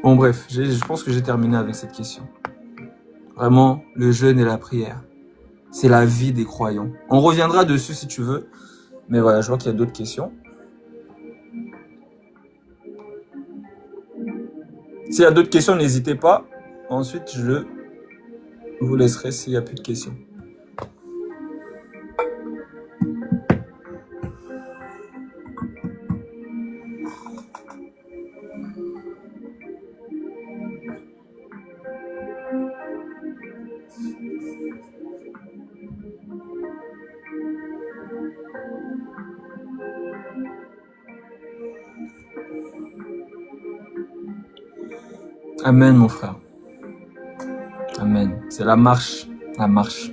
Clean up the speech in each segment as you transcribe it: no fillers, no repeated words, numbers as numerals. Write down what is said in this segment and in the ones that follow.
Bon, bref, je pense que j'ai terminé avec cette question. Vraiment, le jeûne et la prière, c'est la vie des croyants. On reviendra dessus si tu veux. Mais voilà, je vois qu'il y a d'autres questions. S'il y a d'autres questions, n'hésitez pas. Ensuite, je vous laisserai s'il n'y a plus de questions. Amen, mon frère. Amen. C'est la marche. La marche.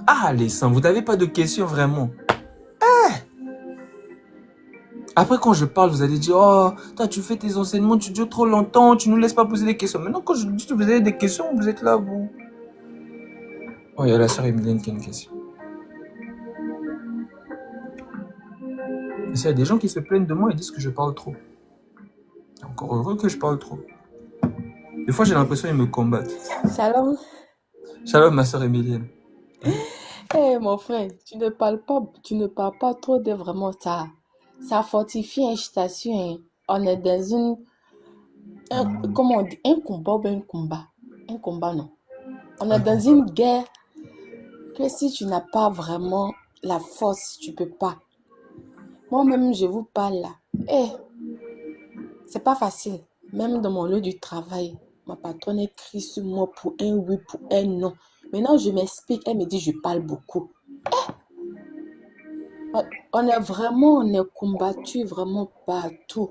Ah, les saints, vous n'avez pas de questions vraiment. Après, quand je parle, vous allez dire, oh, toi, tu fais tes enseignements, tu dures trop longtemps, tu nous laisses pas poser des questions. Maintenant, quand je dis que vous avez des questions, vous êtes là, vous. Oh, il y a la sœur Emilienne qui a une question. Il y a des gens qui se plaignent de moi et disent que je parle trop. Encore heureux que je parle trop. Des fois, j'ai l'impression qu'ils me combattent. Shalom. Shalom, ma sœur Emilienne. Eh, mon frère, tu ne parles pas trop de vraiment ça. Ça fortifie, je t'assure. Hein. On est dans comment on dit, un combat ou bien un combat. Un combat, non. On est dans une guerre que si tu n'as pas vraiment la force, tu peux pas. Moi-même, je vous parle là. Eh, c'est pas facile. Même dans mon lieu du travail, ma patronne écrit sur moi pour un oui, pour un non. Maintenant, je m'explique, elle me dit, je parle beaucoup. On est combattu vraiment partout.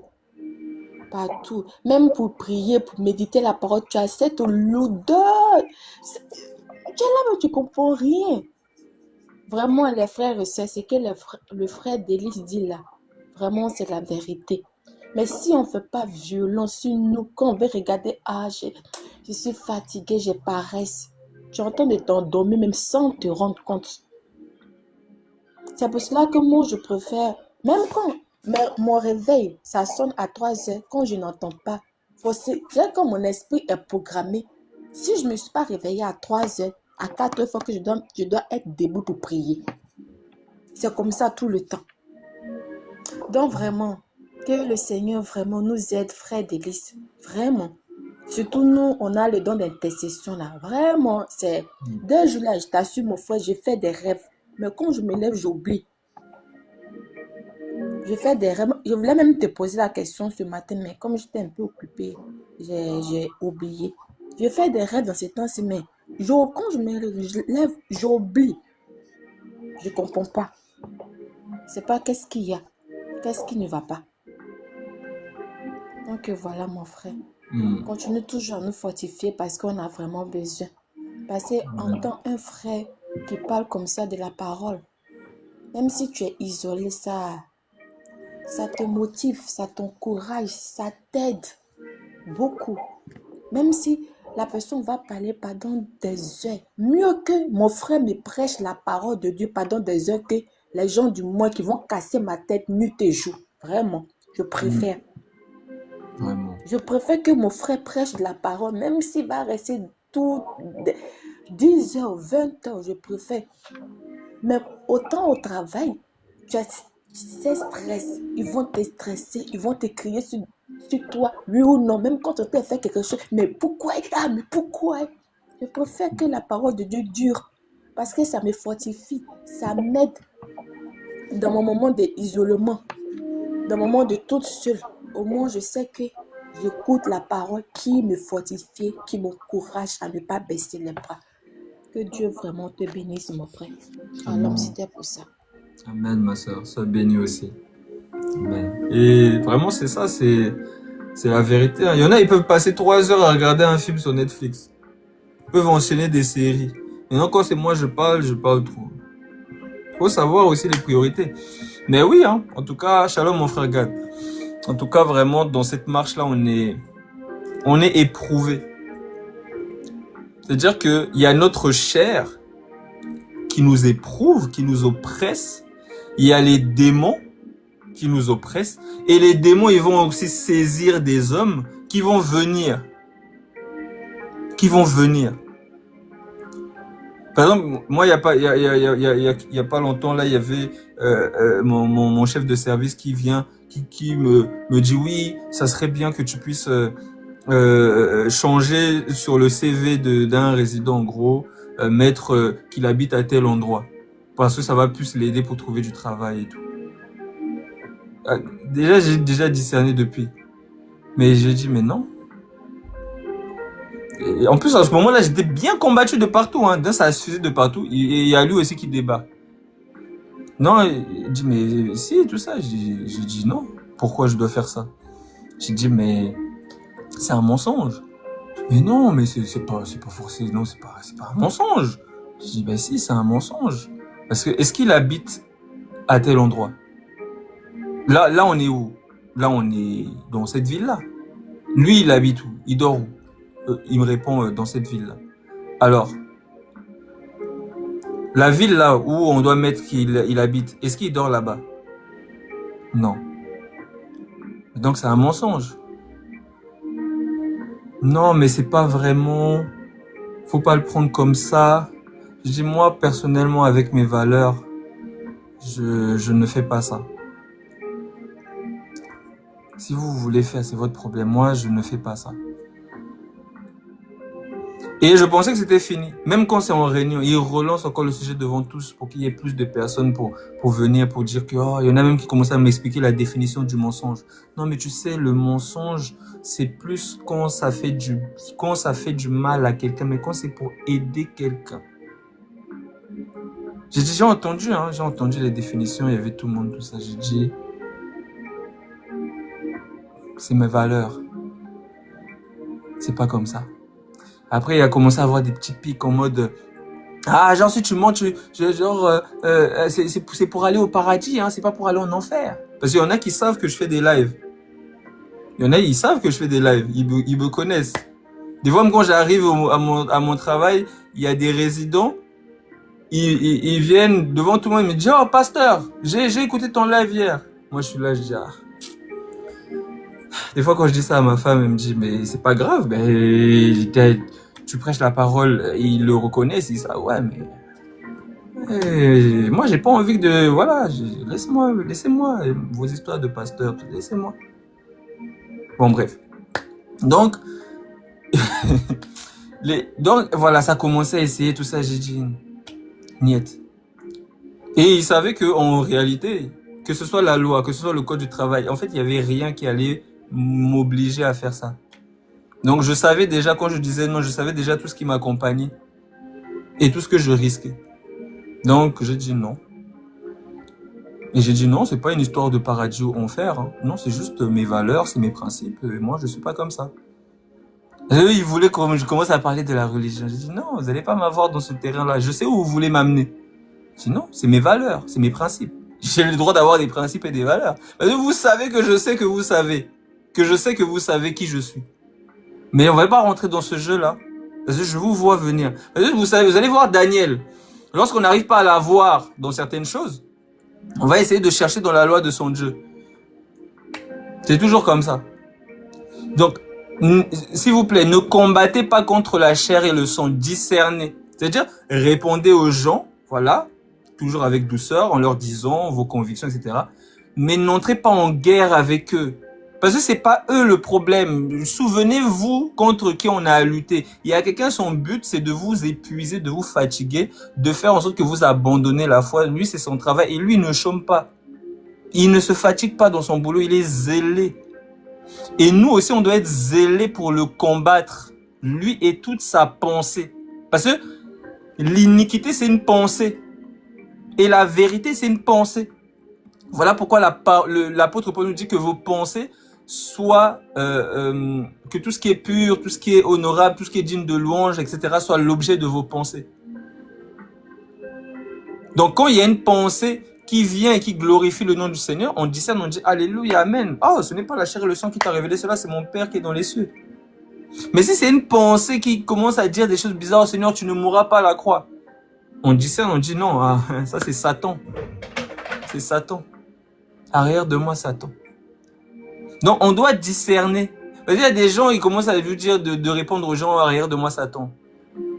Partout. Même pour prier, pour méditer la parole, tu as cette lourdeur. Tu es là, mais tu comprends rien. Vraiment, les frères et sœurs, c'est que le frère d'Élise dit là. Vraiment, c'est la vérité. Mais si on ne fait pas violence sur nous, quand on veut regarder, je suis fatiguée, je paresse. Tu entends de t'endormir même sans te rendre compte. C'est pour cela que moi, je préfère, même quand mon réveil, ça sonne à 3 heures, quand je n'entends pas, quand mon esprit est programmé, si je ne me suis pas réveillée à 3 heures, à 4 heures, je dois être debout pour prier. C'est comme ça tout le temps. Donc vraiment, que le Seigneur vraiment nous aide, frères d'église. Vraiment. Surtout nous, on a le don d'intercession là. Vraiment, c'est 2 jours là, je t'assure mon frère, je fais des rêves. Mais quand je me lève, j'oublie. Je fais des rêves. Je voulais même te poser la question ce matin, mais comme j'étais un peu occupée, j'ai oublié. Je fais des rêves dans ces temps-ci, mais quand je me lève, j'oublie. Je ne comprends pas. C'est pas qu'est-ce qu'il y a. Qu'est-ce qui ne va pas. Donc voilà mon frère. Continue toujours à nous fortifier parce qu'on a vraiment besoin. Parce qu'entends un frère qui parle comme ça de la parole. Même si tu es isolé, ça te motive, ça t'encourage, ça t'aide beaucoup. Même si la personne va parler pendant des heures. Mieux que mon frère me prêche la parole de Dieu pendant des heures que les gens du monde qui vont casser ma tête nuit et jour. Vraiment, je préfère. Vraiment. Je préfère que mon frère prêche la parole, même s'il va rester 10 heures, 20 heures, je préfère. Mais autant au travail, tu as ces stress, ils vont te stresser, ils vont te crier sur toi, oui ou non, même quand tu as fait quelque chose. Mais pourquoi? Mais pourquoi? Je préfère que la parole de Dieu dure parce que ça me fortifie, ça m'aide dans mon moment d'isolement, dans mon moment de toute seule. Au moins, je sais que j'écoute la parole qui me fortifie, qui m'encourage à ne pas baisser les bras. Que Dieu vraiment te bénisse, mon frère. Alors, c'était pour ça. Amen, ma soeur. Sois bénie aussi. Amen. Et vraiment, c'est ça, c'est la vérité. Il y en a, ils peuvent passer 3 heures à regarder un film sur Netflix. Ils peuvent enchaîner des séries. Maintenant, quand c'est moi, je parle trop. Faut savoir aussi les priorités. Mais oui, hein, en tout cas, shalom, mon frère Gad. En tout cas, vraiment, dans cette marche-là, on est éprouvé. C'est-à-dire qu'il y a notre chair qui nous éprouve, qui nous oppresse. Il y a les démons qui nous oppressent. Et les démons, ils vont aussi saisir des hommes qui vont venir. Qui vont venir. Par exemple, moi, il y a pas, il y a pas longtemps, là, il y avait mon chef de service qui vient, qui me dit oui, ça serait bien que tu puisses changer sur le CV d'un résident, en gros, mettre qu'il habite à tel endroit, parce que ça va plus l'aider pour trouver du travail et tout. Déjà, j'ai déjà discerné depuis, mais j'ai dit mais non. Et en plus, à ce moment-là, j'étais bien combattu de partout, hein. Ça suffisait de partout. Et il y a lui aussi qui débat. Non, il dit, mais si, tout ça. J'ai dit non. Pourquoi je dois faire ça? J'ai dit, mais c'est un mensonge. Mais non, mais c'est pas forcément, non, c'est pas un mensonge. J'ai dit, ben si, c'est un mensonge. Parce que, est-ce qu'il habite à tel endroit? Là, on est où? Là, on est dans cette ville-là. Lui, il habite où? Il dort où? Il me répond dans cette ville-là. Alors, la ville là où on doit mettre qu'il habite, est-ce qu'il dort là-bas? Non. Donc c'est un mensonge. Non, mais c'est pas vraiment. Faut pas le prendre comme ça. Je dis moi personnellement avec mes valeurs, je ne fais pas ça. Si vous voulez faire, c'est votre problème. Moi, je ne fais pas ça. Et je pensais que c'était fini. Même quand c'est en réunion, ils relancent encore le sujet devant tous pour qu'il y ait plus de personnes pour venir, pour dire que, oh, il y en a même qui commencent à m'expliquer la définition du mensonge. Non, mais tu sais, le mensonge, c'est plus quand ça fait du mal à quelqu'un, mais quand c'est pour aider quelqu'un. J'ai entendu, hein, j'ai entendu les définitions, il y avait tout le monde, tout ça. J'ai dit, c'est mes valeurs. C'est pas comme ça. Après, il a commencé à avoir des petits pics en mode ah, genre si tu mens, c'est pour aller au paradis, hein, c'est pas pour aller en enfer. Parce qu'il y en a qui savent que je fais des lives. Il y en a, ils savent que je fais des lives, ils me connaissent. Des fois, même quand j'arrive à mon travail, il y a des résidents, ils viennent devant tout le monde, ils me disent oh pasteur, j'ai écouté ton live hier. Moi, je suis là, je dis ah. Des fois, quand je dis ça à ma femme, elle me dit, mais c'est pas grave, tu prêches la parole, et ils le reconnaissent, ils disent, ah ouais, mais moi, j'ai pas envie de, voilà, laissez-moi vos histoires de pasteur, laissez-moi. Bon, bref. Donc, donc, voilà, ça commençait à essayer tout ça, j'ai dit, niet. Et ils savaient que, en réalité, que ce soit la loi, que ce soit le code du travail, en fait, il y avait rien qui allait m'obliger à faire ça. Donc je savais déjà, quand je disais non, je savais déjà tout ce qui m'accompagnait et tout ce que je risquais. Donc j'ai dit non. Et j'ai dit non, c'est pas une histoire de paradis ou enfer, hein. Non, c'est juste mes valeurs, c'est mes principes, et moi je suis pas comme ça. Et eux, ils voulaient que je commence à parler de la religion. J'ai dit non, vous allez pas m'avoir dans ce terrain-là, je sais où vous voulez m'amener. J'ai dit non, c'est mes valeurs, c'est mes principes. J'ai le droit d'avoir des principes et des valeurs. Parce que vous savez que je sais que vous savez. Que je sais que vous savez qui je suis. Mais on va pas rentrer dans ce jeu-là. Parce que je vous vois venir. Parce que vous savez, vous allez voir Daniel. Lorsqu'on n'arrive pas à la voir dans certaines choses, on va essayer de chercher dans la loi de son Dieu. C'est toujours comme ça. Donc, s'il vous plaît, ne combattez pas contre la chair et le sang. Discernez. C'est-à-dire, répondez aux gens, voilà, toujours avec douceur, en leur disant vos convictions, etc. Mais n'entrez pas en guerre avec eux. Parce que c'est pas eux le problème. Souvenez-vous contre qui on a à lutter. Il y a quelqu'un, son but, c'est de vous épuiser, de vous fatiguer, de faire en sorte que vous abandonnez la foi. Lui, c'est son travail. Et lui, il ne chôme pas. Il ne se fatigue pas dans son boulot. Il est zélé. Et nous aussi, on doit être zélés pour le combattre. Lui et toute sa pensée. Parce que l'iniquité, c'est une pensée. Et la vérité, c'est une pensée. Voilà pourquoi l'apôtre Paul nous dit que vos pensées soient, que tout ce qui est pur, tout ce qui est honorable, tout ce qui est digne de louange, etc., soit l'objet de vos pensées. Donc quand il y a une pensée qui vient et qui glorifie le nom du Seigneur, on discerne, on dit Alléluia, Amen. Oh, ce n'est pas la chair et le sang qui t'a révélé cela, c'est mon Père qui est dans les cieux. Mais si c'est une pensée qui commence à dire des choses bizarres au Seigneur, tu ne mourras pas à la croix. On discerne, on dit non, ah, ça c'est Satan. C'est Satan. Arrière de moi, Satan. Donc, on doit discerner. Parce qu'il y a des gens, ils commencent à lui dire de répondre aux gens arrière de moi Satan.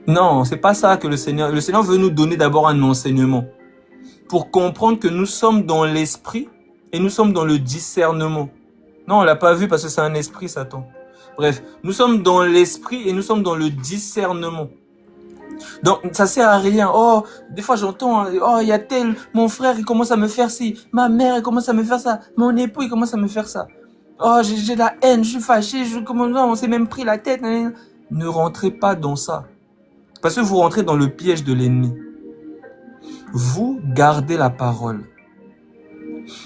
Non, c'est pas ça que le Seigneur veut nous donner d'abord un enseignement. Pour comprendre que nous sommes dans l'esprit et nous sommes dans le discernement. Non, on l'a pas vu parce que c'est un esprit, Satan. Bref, nous sommes dans l'esprit et nous sommes dans le discernement. Donc, ça sert à rien. Oh, des fois j'entends, oh, il y a tel, mon frère, il commence à me faire ci, ma mère, elle commence à me faire ça, mon époux, il commence à me faire ça. Oh, j'ai de la haine, je suis fâché, on s'est même pris la tête. Ne rentrez pas dans ça. Parce que vous rentrez dans le piège de l'ennemi. Vous gardez la parole.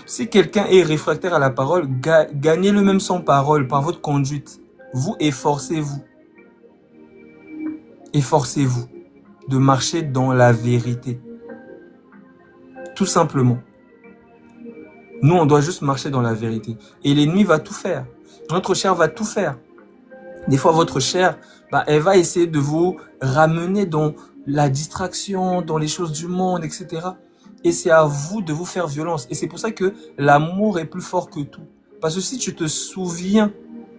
Si quelqu'un est réfractaire à la parole, gagnez-le même sans parole, par votre conduite. Vous efforcez-vous. Efforcez-vous de marcher dans la vérité. Tout simplement. Nous, on doit juste marcher dans la vérité. Et l'ennemi va tout faire. Notre chair va tout faire. Des fois, votre chair, elle va essayer de vous ramener dans la distraction, dans les choses du monde, etc. Et c'est à vous de vous faire violence. Et c'est pour ça que l'amour est plus fort que tout. Parce que si tu te souviens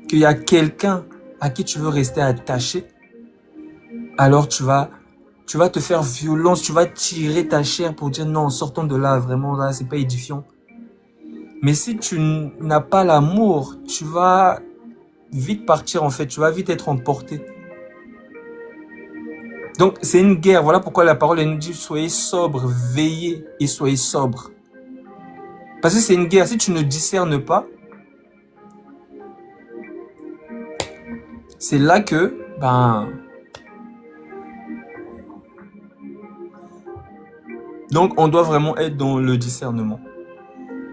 qu'il y a quelqu'un à qui tu veux rester attaché, alors tu vas te faire violence, tu vas tirer ta chair pour dire non, sortons de là, vraiment, là, c'est pas édifiant. Mais si tu n'as pas l'amour, tu vas vite partir en fait, tu vas vite être emporté. Donc c'est une guerre, voilà pourquoi la parole elle nous dit soyez sobre, veillez et soyez sobre. Parce que c'est une guerre, si tu ne discernes pas, c'est là que, donc on doit vraiment être dans le discernement.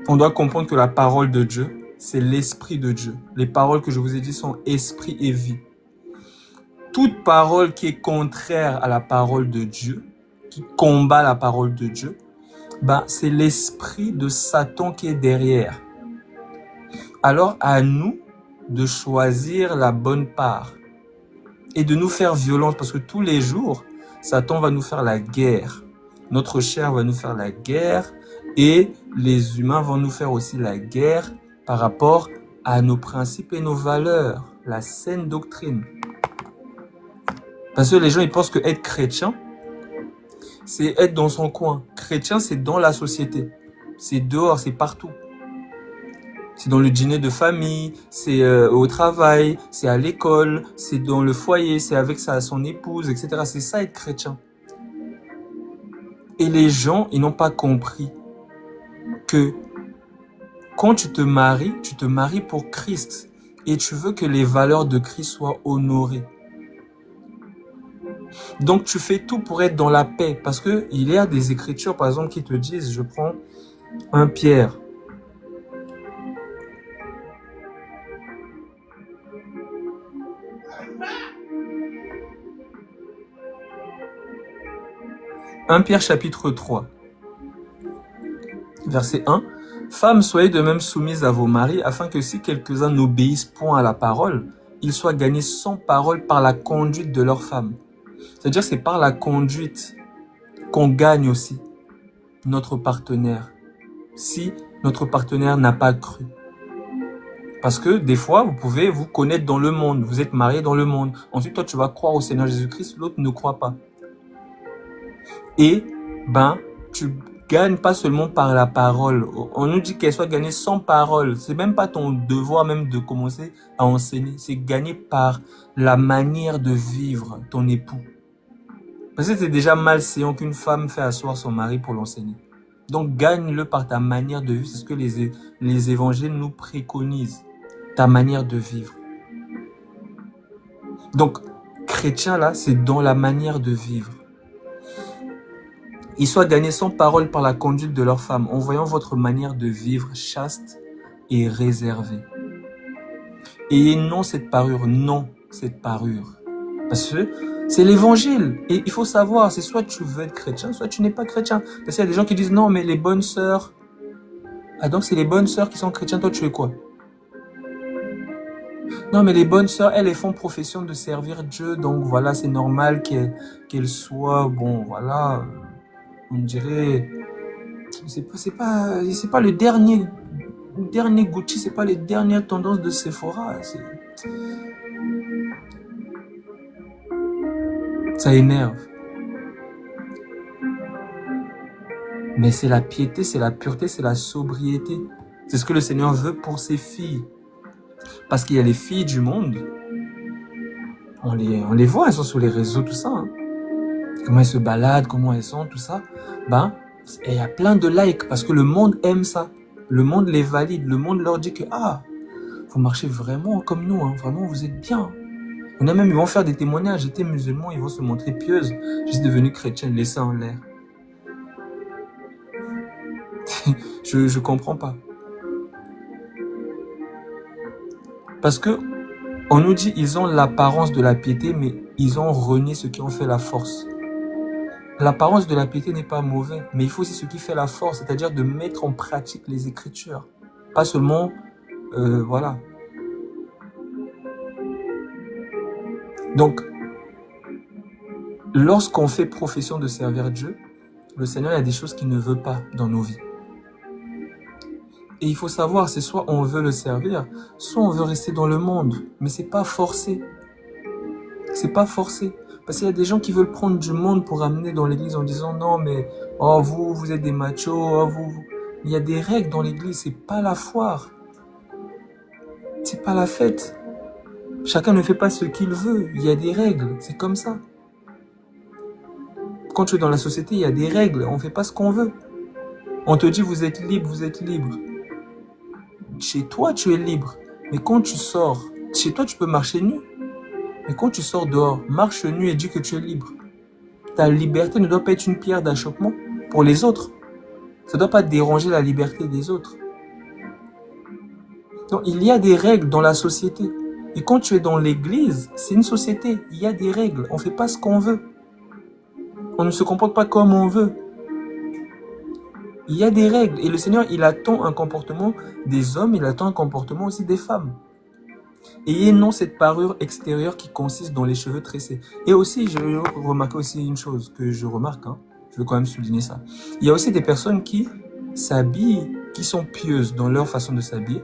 On doit comprendre que la parole de Dieu, c'est l'esprit de Dieu. Les paroles que je vous ai dit sont esprit et vie. Toute parole qui est contraire à la parole de Dieu, qui combat la parole de Dieu, c'est l'esprit de Satan qui est derrière. Alors à nous de choisir la bonne part et de nous faire violence parce que tous les jours, Satan va nous faire la guerre. Notre chair va nous faire la guerre et les humains vont nous faire aussi la guerre par rapport à nos principes et nos valeurs, la saine doctrine. Parce que les gens, ils pensent que être chrétien, c'est être dans son coin. Chrétien, c'est dans la société. C'est dehors, c'est partout. C'est dans le dîner de famille, c'est au travail, c'est à l'école, c'est dans le foyer, c'est avec son épouse, etc. C'est ça être chrétien. Et les gens, ils n'ont pas compris que quand tu te maries pour Christ. Et tu veux que les valeurs de Christ soient honorées. Donc tu fais tout pour être dans la paix. Parce qu'il y a des écritures, par exemple, qui te disent, je prends 1 Pierre. « 1 Pierre chapitre 3, verset 1. « Femmes, soyez de même soumises à vos maris, afin que si quelques-uns n'obéissent point à la parole, ils soient gagnés sans parole par la conduite de leurs femmes. » C'est-à-dire c'est par la conduite qu'on gagne aussi notre partenaire, si notre partenaire n'a pas cru. Parce que des fois, vous pouvez vous connaître dans le monde, vous êtes marié dans le monde. Ensuite, toi, tu vas croire au Seigneur Jésus-Christ, l'autre ne croit pas. Et, tu gagnes pas seulement par la parole. On nous dit qu'elle soit gagnée sans parole. C'est même pas ton devoir même de commencer à enseigner. C'est gagner par la manière de vivre ton époux. Parce que c'est déjà malséant qu'une femme fait asseoir son mari pour l'enseigner. Donc, gagne-le par ta manière de vivre. C'est ce que les évangiles nous préconisent. Ta manière de vivre. Donc, chrétien là, c'est dans la manière de vivre. Ils soient gagnés sans parole par la conduite de leurs femmes, en voyant votre manière de vivre chaste et réservée. Et non cette parure, Parce que c'est l'évangile. Et il faut savoir, c'est soit tu veux être chrétien, soit tu n'es pas chrétien. Parce qu'il y a des gens qui disent, non, mais les bonnes sœurs... Ah, donc c'est les bonnes sœurs qui sont chrétiennes, toi tu es quoi? Non, mais les bonnes sœurs, elles font profession de servir Dieu, donc voilà, c'est normal qu'elles soient, on dirait, c'est pas le dernier Gucci, c'est pas les dernières tendances de Sephora. Ça énerve. Mais c'est la piété, c'est la pureté, c'est la sobriété. C'est ce que le Seigneur veut pour ses filles. Parce qu'il y a les filles du monde. On les voit, elles sont sur les réseaux, tout ça. Hein. Comment elles se baladent, comment elles sont, tout ça. Ben, et il y a plein de likes parce que le monde aime ça. Le monde les valide. Le monde leur dit que, vous marchez vraiment comme nous, hein. Vraiment, vous êtes bien. Il y en a même, ils vont faire des témoignages. J'étais musulman, ils vont se montrer pieuses. Je suis devenu chrétienne, les seins en l'air. Je comprends pas. Parce que on nous dit ils ont l'apparence de la piété, mais ils ont renié ce qui en fait la force. L'apparence de la piété n'est pas mauvais, mais il faut aussi ce qui fait la force, c'est-à-dire de mettre en pratique les Écritures. Pas seulement, voilà. Donc, lorsqu'on fait profession de servir Dieu, le Seigneur, il y a des choses qu'il ne veut pas dans nos vies. Et il faut savoir, c'est soit on veut le servir, soit on veut rester dans le monde. Mais c'est pas forcé. C'est pas forcé. Parce qu'il y a des gens qui veulent prendre du monde pour amener dans l'église en disant non, mais oh, vous êtes des machos, oh, vous. Il y a des règles dans l'église, c'est pas la foire. C'est pas la fête. Chacun ne fait pas ce qu'il veut. Il y a des règles, c'est comme ça. Quand tu es dans la société, il y a des règles, on fait pas ce qu'on veut. On te dit vous êtes libre, vous êtes libre. Chez toi, tu es libre. Mais quand tu sors, chez toi, tu peux marcher nu. Mais quand tu sors dehors, marche nu et dis que tu es libre. Ta liberté ne doit pas être une pierre d'achoppement pour les autres. Ça ne doit pas déranger la liberté des autres. Donc, il y a des règles dans la société. Et quand tu es dans l'église, c'est une société. Il y a des règles. On ne fait pas ce qu'on veut. On ne se comporte pas comme on veut. Il y a des règles. Et le Seigneur, il attend un comportement des hommes, il attend un comportement aussi des femmes. Et non cette parure extérieure qui consiste dans les cheveux tressés. Et aussi, je remarque aussi une chose que je remarque, hein, je veux quand même souligner ça. Il y a aussi des personnes qui s'habillent, qui sont pieuses dans leur façon de s'habiller,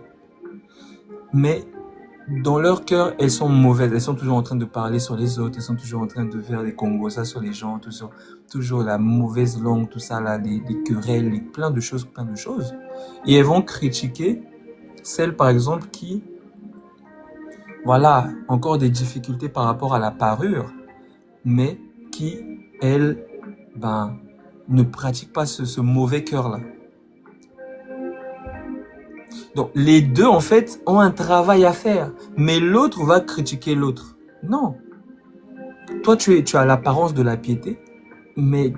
mais dans leur cœur, elles sont mauvaises. Elles sont toujours en train de parler sur les autres, elles sont toujours en train de faire des congos sur les gens, toujours la mauvaise langue, tout ça, là, les querelles, plein de choses. Et elles vont critiquer celles, par exemple, qui... Voilà, encore des difficultés par rapport à la parure, mais qui, elles, ne pratiquent pas ce mauvais cœur-là. Donc, les deux, en fait, ont un travail à faire, mais l'autre va critiquer l'autre. Non. Toi, tu as l'apparence de la piété, mais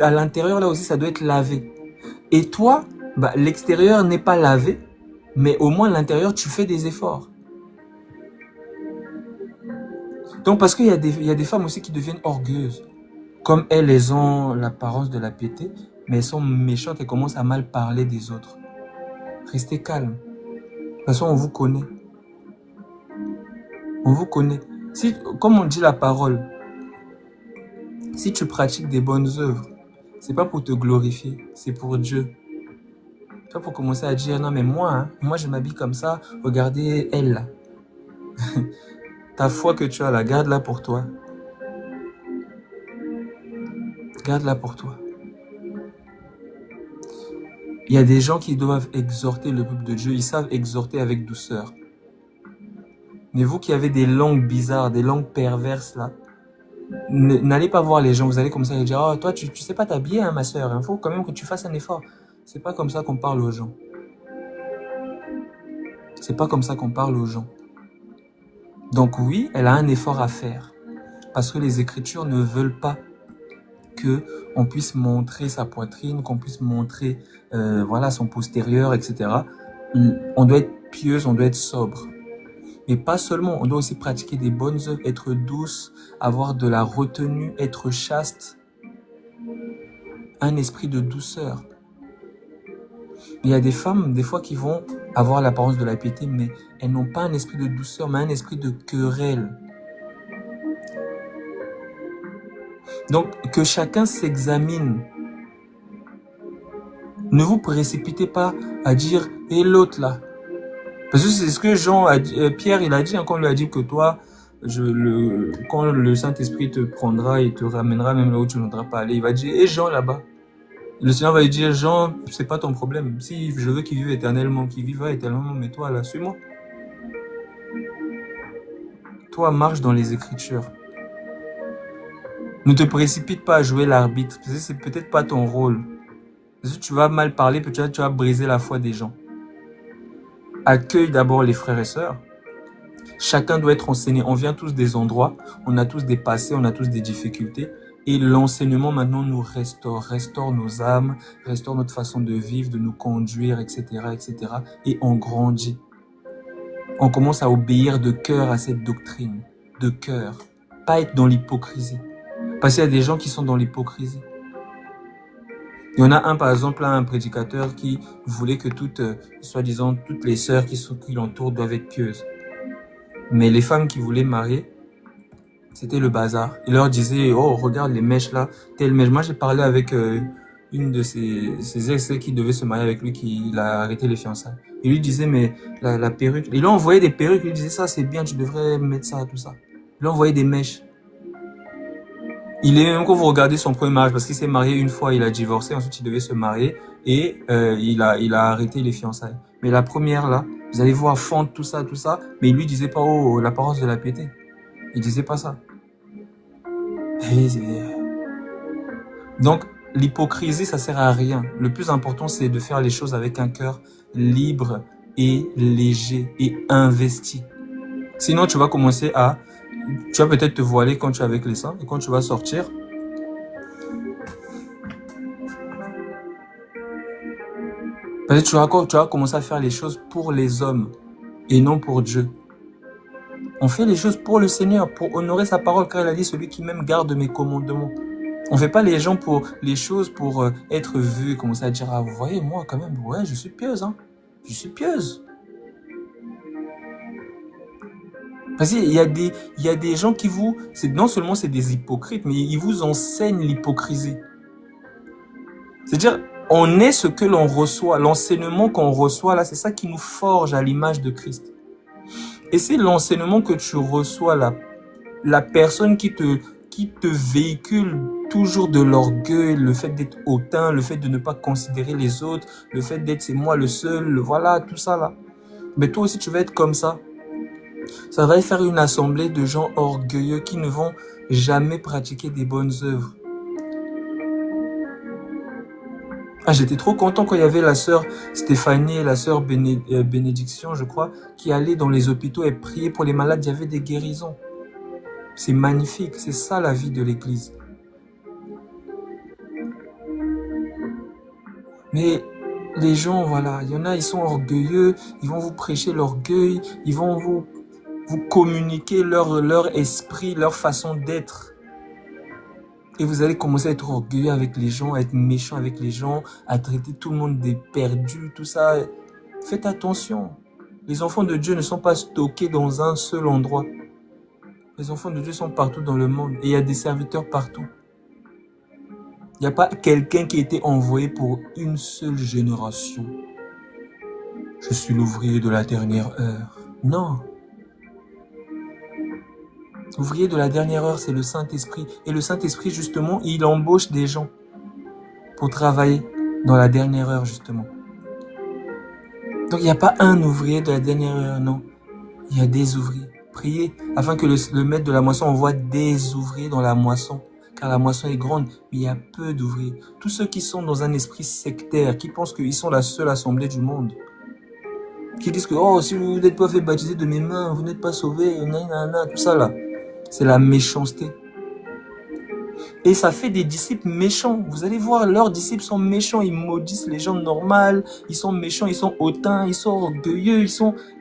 à l'intérieur, là aussi, ça doit être lavé. Et toi, l'extérieur n'est pas lavé, mais au moins, à l'intérieur, tu fais des efforts. Donc, parce qu'il y a des femmes aussi qui deviennent orgueilleuses. Comme elles ont l'apparence de la piété, mais elles sont méchantes et commencent à mal parler des autres. Restez calme. De toute façon, on vous connaît. On vous connaît. Si, comme on dit la parole, si tu pratiques des bonnes œuvres, c'est pas pour te glorifier, c'est pour Dieu. Pas pour commencer à dire, non mais moi je m'habille comme ça, regardez elle là. Ta foi que tu as là, garde-la pour toi. Garde-la pour toi. Il y a des gens qui doivent exhorter le peuple de Dieu. Ils savent exhorter avec douceur. Mais vous qui avez des langues bizarres, des langues perverses là, n'allez pas voir les gens. Vous allez comme ça et dire, oh toi tu sais pas t'habiller hein, ma soeur. Il faut quand même que tu fasses un effort. C'est pas comme ça qu'on parle aux gens. C'est pas comme ça qu'on parle aux gens. Donc oui, elle a un effort à faire. Parce que les Écritures ne veulent pas qu'on puisse montrer sa poitrine, qu'on puisse montrer voilà, son postérieur, etc. On doit être pieuse, on doit être sobre. Et pas seulement, on doit aussi pratiquer des bonnes œuvres, être douce, avoir de la retenue, être chaste. Un esprit de douceur. Il y a des femmes, des fois, qui vont avoir l'apparence de la piété, mais elles n'ont pas un esprit de douceur, mais un esprit de querelle. Donc, que chacun s'examine. Ne vous précipitez pas à dire « Et l'autre là ?» Parce que c'est ce que Jean a dit, Pierre, il a dit, quand on lui a dit que toi, quand le Saint-Esprit te prendra et te ramènera même là où tu ne voudras pas aller, il va dire, et Jean là-bas. Le Seigneur va lui dire, Jean, c'est pas ton problème. Si je veux qu'il vive éternellement, qu'il vivra éternellement, mais toi là, suis-moi. Toi, marche dans les Écritures. Ne te précipite pas à jouer l'arbitre, parce que c'est peut-être pas ton rôle. Parce que tu vas mal parler, peut-être tu vas briser la foi des gens. Accueille d'abord les frères et sœurs. Chacun doit être enseigné. On vient tous des endroits, on a tous des passés, on a tous des difficultés. Et l'enseignement maintenant nous restaure nos âmes, restaure notre façon de vivre, de nous conduire, etc., etc. Et on grandit. On commence à obéir de cœur à cette doctrine, de cœur. Pas être dans l'hypocrisie. Parce qu'il y a des gens qui sont dans l'hypocrisie. Il y en a un, par exemple, là, un prédicateur qui voulait que soi-disant, toutes les sœurs qui l'entourent doivent être pieuses. Mais les femmes qui voulaient marier, c'était le bazar. Il leur disait, oh, regarde les mèches là, telle mèche. Moi, j'ai parlé avec une de ses ex qui devait se marier avec lui, qui a arrêté les fiançailles. Il lui disait, mais la perruque, il lui envoyait des perruques, il lui disait, ça c'est bien, tu devrais mettre ça, tout ça. Il lui envoyait des mèches. Il est même quand vous regardez son premier mariage, parce qu'il s'est marié une fois, il a divorcé, ensuite il devait se marier et il a arrêté les fiançailles. Mais la première là, vous allez voir fondre tout ça, mais il lui disait pas oh l'apparence de la piété. Il disait pas ça. Donc l'hypocrisie ça sert à rien. Le plus important c'est de faire les choses avec un cœur libre et léger et investi. Sinon tu vas commencer tu vas peut-être te voiler quand tu es avec les saints et quand tu vas sortir, peut-être tu vas commencer à faire les choses pour les hommes et non pour Dieu. On fait les choses pour le Seigneur, pour honorer sa parole, car il a dit celui qui m'aime garde mes commandements. On fait pas les choses pour être vu, commencer à dire ah vous voyez moi quand même ouais je suis pieuse hein, je suis pieuse. Parce qu'il y a des gens qui non seulement c'est des hypocrites, mais ils vous enseignent l'hypocrisie. C'est-à-dire, on est ce que l'on reçoit. L'enseignement qu'on reçoit, là, c'est ça qui nous forge à l'image de Christ. Et c'est l'enseignement que tu reçois, là, la personne qui te véhicule toujours de l'orgueil, le fait d'être hautain, le fait de ne pas considérer les autres, le fait d'être c'est moi le seul, voilà, tout ça, là. Mais toi aussi, tu vas être comme ça. Ça va faire une assemblée de gens orgueilleux qui ne vont jamais pratiquer des bonnes œuvres. Ah, j'étais trop content quand il y avait la sœur Stéphanie et la sœur Bénédiction, je crois, qui allaient dans les hôpitaux et priaient pour les malades. Il y avait des guérisons. C'est magnifique. C'est ça la vie de l'Église. Mais les gens, voilà, il y en a, ils sont orgueilleux. Ils vont vous prêcher l'orgueil. Ils vont vous communiquer leur esprit, leur façon d'être. Et vous allez commencer à être orgueilleux avec les gens, à être méchant avec les gens, à traiter tout le monde des perdus, tout ça. Faites attention. Les enfants de Dieu ne sont pas stockés dans un seul endroit. Les enfants de Dieu sont partout dans le monde et il y a des serviteurs partout. Il n'y a pas quelqu'un qui a été envoyé pour une seule génération. Je suis l'ouvrier de la dernière heure. Non. L'ouvrier de la dernière heure, c'est le Saint-Esprit. Et le Saint-Esprit, justement, il embauche des gens pour travailler dans la dernière heure, justement. Donc, il n'y a pas un ouvrier de la dernière heure, non. Il y a des ouvriers. Priez afin que le maître de la moisson envoie des ouvriers dans la moisson. Car la moisson est grande, mais il y a peu d'ouvriers. Tous ceux qui sont dans un esprit sectaire, qui pensent qu'ils sont la seule assemblée du monde, qui disent que, oh, si vous n'êtes pas fait baptiser de mes mains, vous n'êtes pas sauvés, tout ça là. C'est la méchanceté. Et ça fait des disciples méchants. Vous allez voir, leurs disciples sont méchants. Ils maudissent les gens normaux. Ils sont méchants, ils sont hautains, ils sont orgueilleux.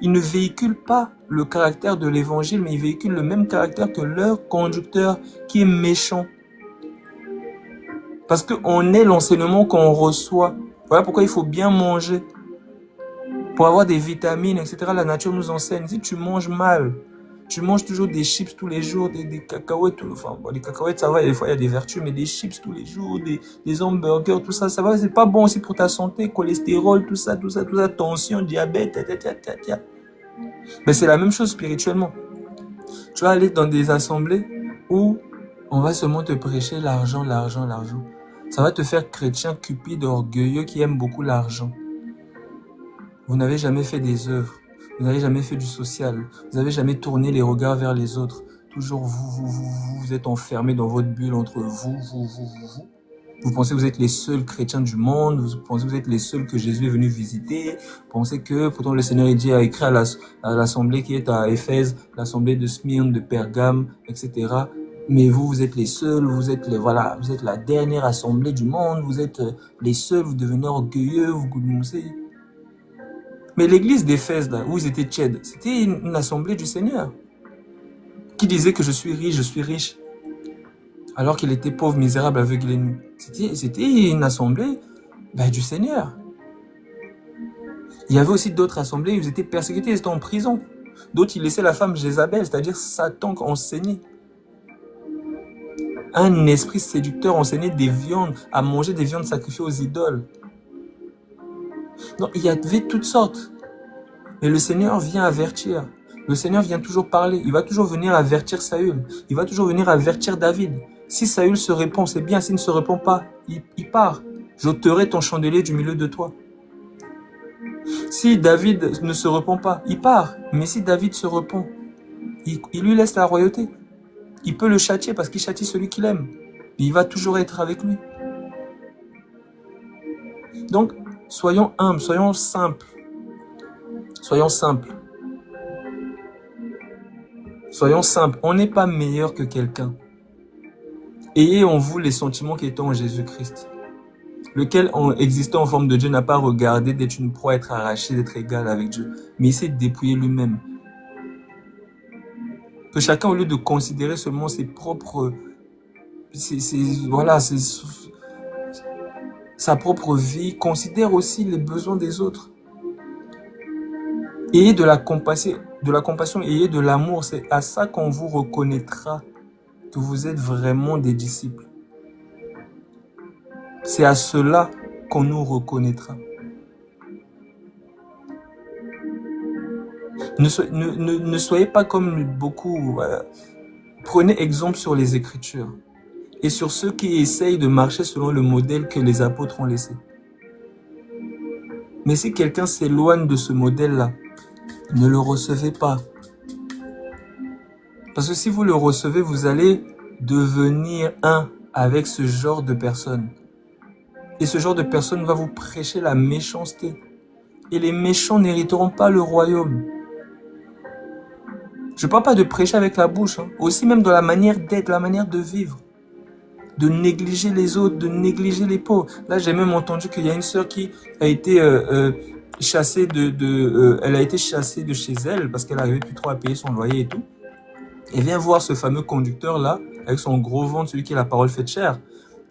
Ils ne véhiculent pas le caractère de l'évangile, mais ils véhiculent le même caractère que leur conducteur qui est méchant. Parce qu'on est l'enseignement qu'on reçoit. Voilà pourquoi il faut bien manger. Pour avoir des vitamines, etc. La nature nous enseigne. Si tu manges mal, tu manges toujours des chips tous les jours, des cacahuètes, enfin, bon, les cacahuètes, ça va, des fois, il y a des vertus, mais des chips tous les jours, des hamburgers, tout ça, ça va, c'est pas bon aussi pour ta santé, cholestérol, tout ça, tension, diabète, Mais c'est la même chose spirituellement. Tu vas aller dans des assemblées où on va seulement te prêcher l'argent, l'argent, l'argent. Ça va te faire chrétien cupide, orgueilleux, qui aime beaucoup l'argent. Vous n'avez jamais fait des œuvres. Vous n'avez jamais fait du social. Vous n'avez jamais tourné les regards vers les autres. Toujours vous êtes enfermé dans votre bulle entre vous. Vous pensez que vous êtes les seuls chrétiens du monde. Vous pensez que vous êtes les seuls que Jésus est venu visiter. Vous pensez que, pourtant le Seigneur il dit, a écrit à l'assemblée qui est à Éphèse, l'assemblée de Smyrne, de Pergame, etc. Mais vous êtes les seuls, vous êtes la dernière assemblée du monde, vous êtes les seuls, vous devenez orgueilleux, vous commencez. Mais l'église d'Éphèse, là, où ils étaient tièdes, c'était une assemblée du Seigneur. Qui disait que je suis riche, alors qu'il était pauvre, misérable, aveugle et nu. C'était une assemblée du Seigneur. Il y avait aussi d'autres assemblées où ils étaient persécutés, ils étaient en prison. D'autres, ils laissaient la femme Jézabel, c'est-à-dire Satan, enseigner. Un esprit séducteur enseignait des viandes, à manger des viandes sacrifiées aux idoles. Donc, il y avait toutes sortes. Mais le Seigneur vient avertir. Le Seigneur vient toujours parler. Il va toujours venir avertir Saül. Il va toujours venir avertir David. Si Saül se répond, c'est bien. S'il ne se répond pas, il part. J'ôterai ton chandelier du milieu de toi. Si David ne se répond pas, il part. Mais si David se répond, il lui laisse la royauté. Il peut le châtier parce qu'il châtie celui qu'il aime. Mais il va toujours être avec lui. Donc, soyons humbles, soyons simples. Soyons simples. Soyons simples. On n'est pas meilleur que quelqu'un. Ayez en vous les sentiments qui étaient en Jésus-Christ, lequel, en existant en forme de Dieu, n'a pas regardé d'être une proie, être arraché, d'être égal avec Dieu, mais il s'est dépouillé lui-même. Que chacun, au lieu de considérer seulement ses propres... sa propre vie, considère aussi les besoins des autres. Ayez de la compassion, ayez de l'amour. C'est à ça qu'on vous reconnaîtra que vous êtes vraiment des disciples. C'est à cela qu'on nous reconnaîtra. Ne soyez pas comme beaucoup. Prenez exemple sur les Écritures et sur ceux qui essayent de marcher selon le modèle que les apôtres ont laissé. Mais si quelqu'un s'éloigne de ce modèle-là, ne le recevez pas. Parce que si vous le recevez, vous allez devenir un avec ce genre de personnes. Et ce genre de personnes va vous prêcher la méchanceté. Et les méchants n'hériteront pas le royaume. Je ne parle pas de prêcher avec la bouche, aussi même dans la manière d'être, la manière de vivre. De négliger les autres, de négliger les pauvres. Là, j'ai même entendu qu'il y a une sœur qui a été chassée elle a été chassée de chez elle parce qu'elle n'arrivait plus trop à payer son loyer et tout. Elle vient voir ce fameux conducteur-là, avec son gros ventre, celui qui a la parole faite chair.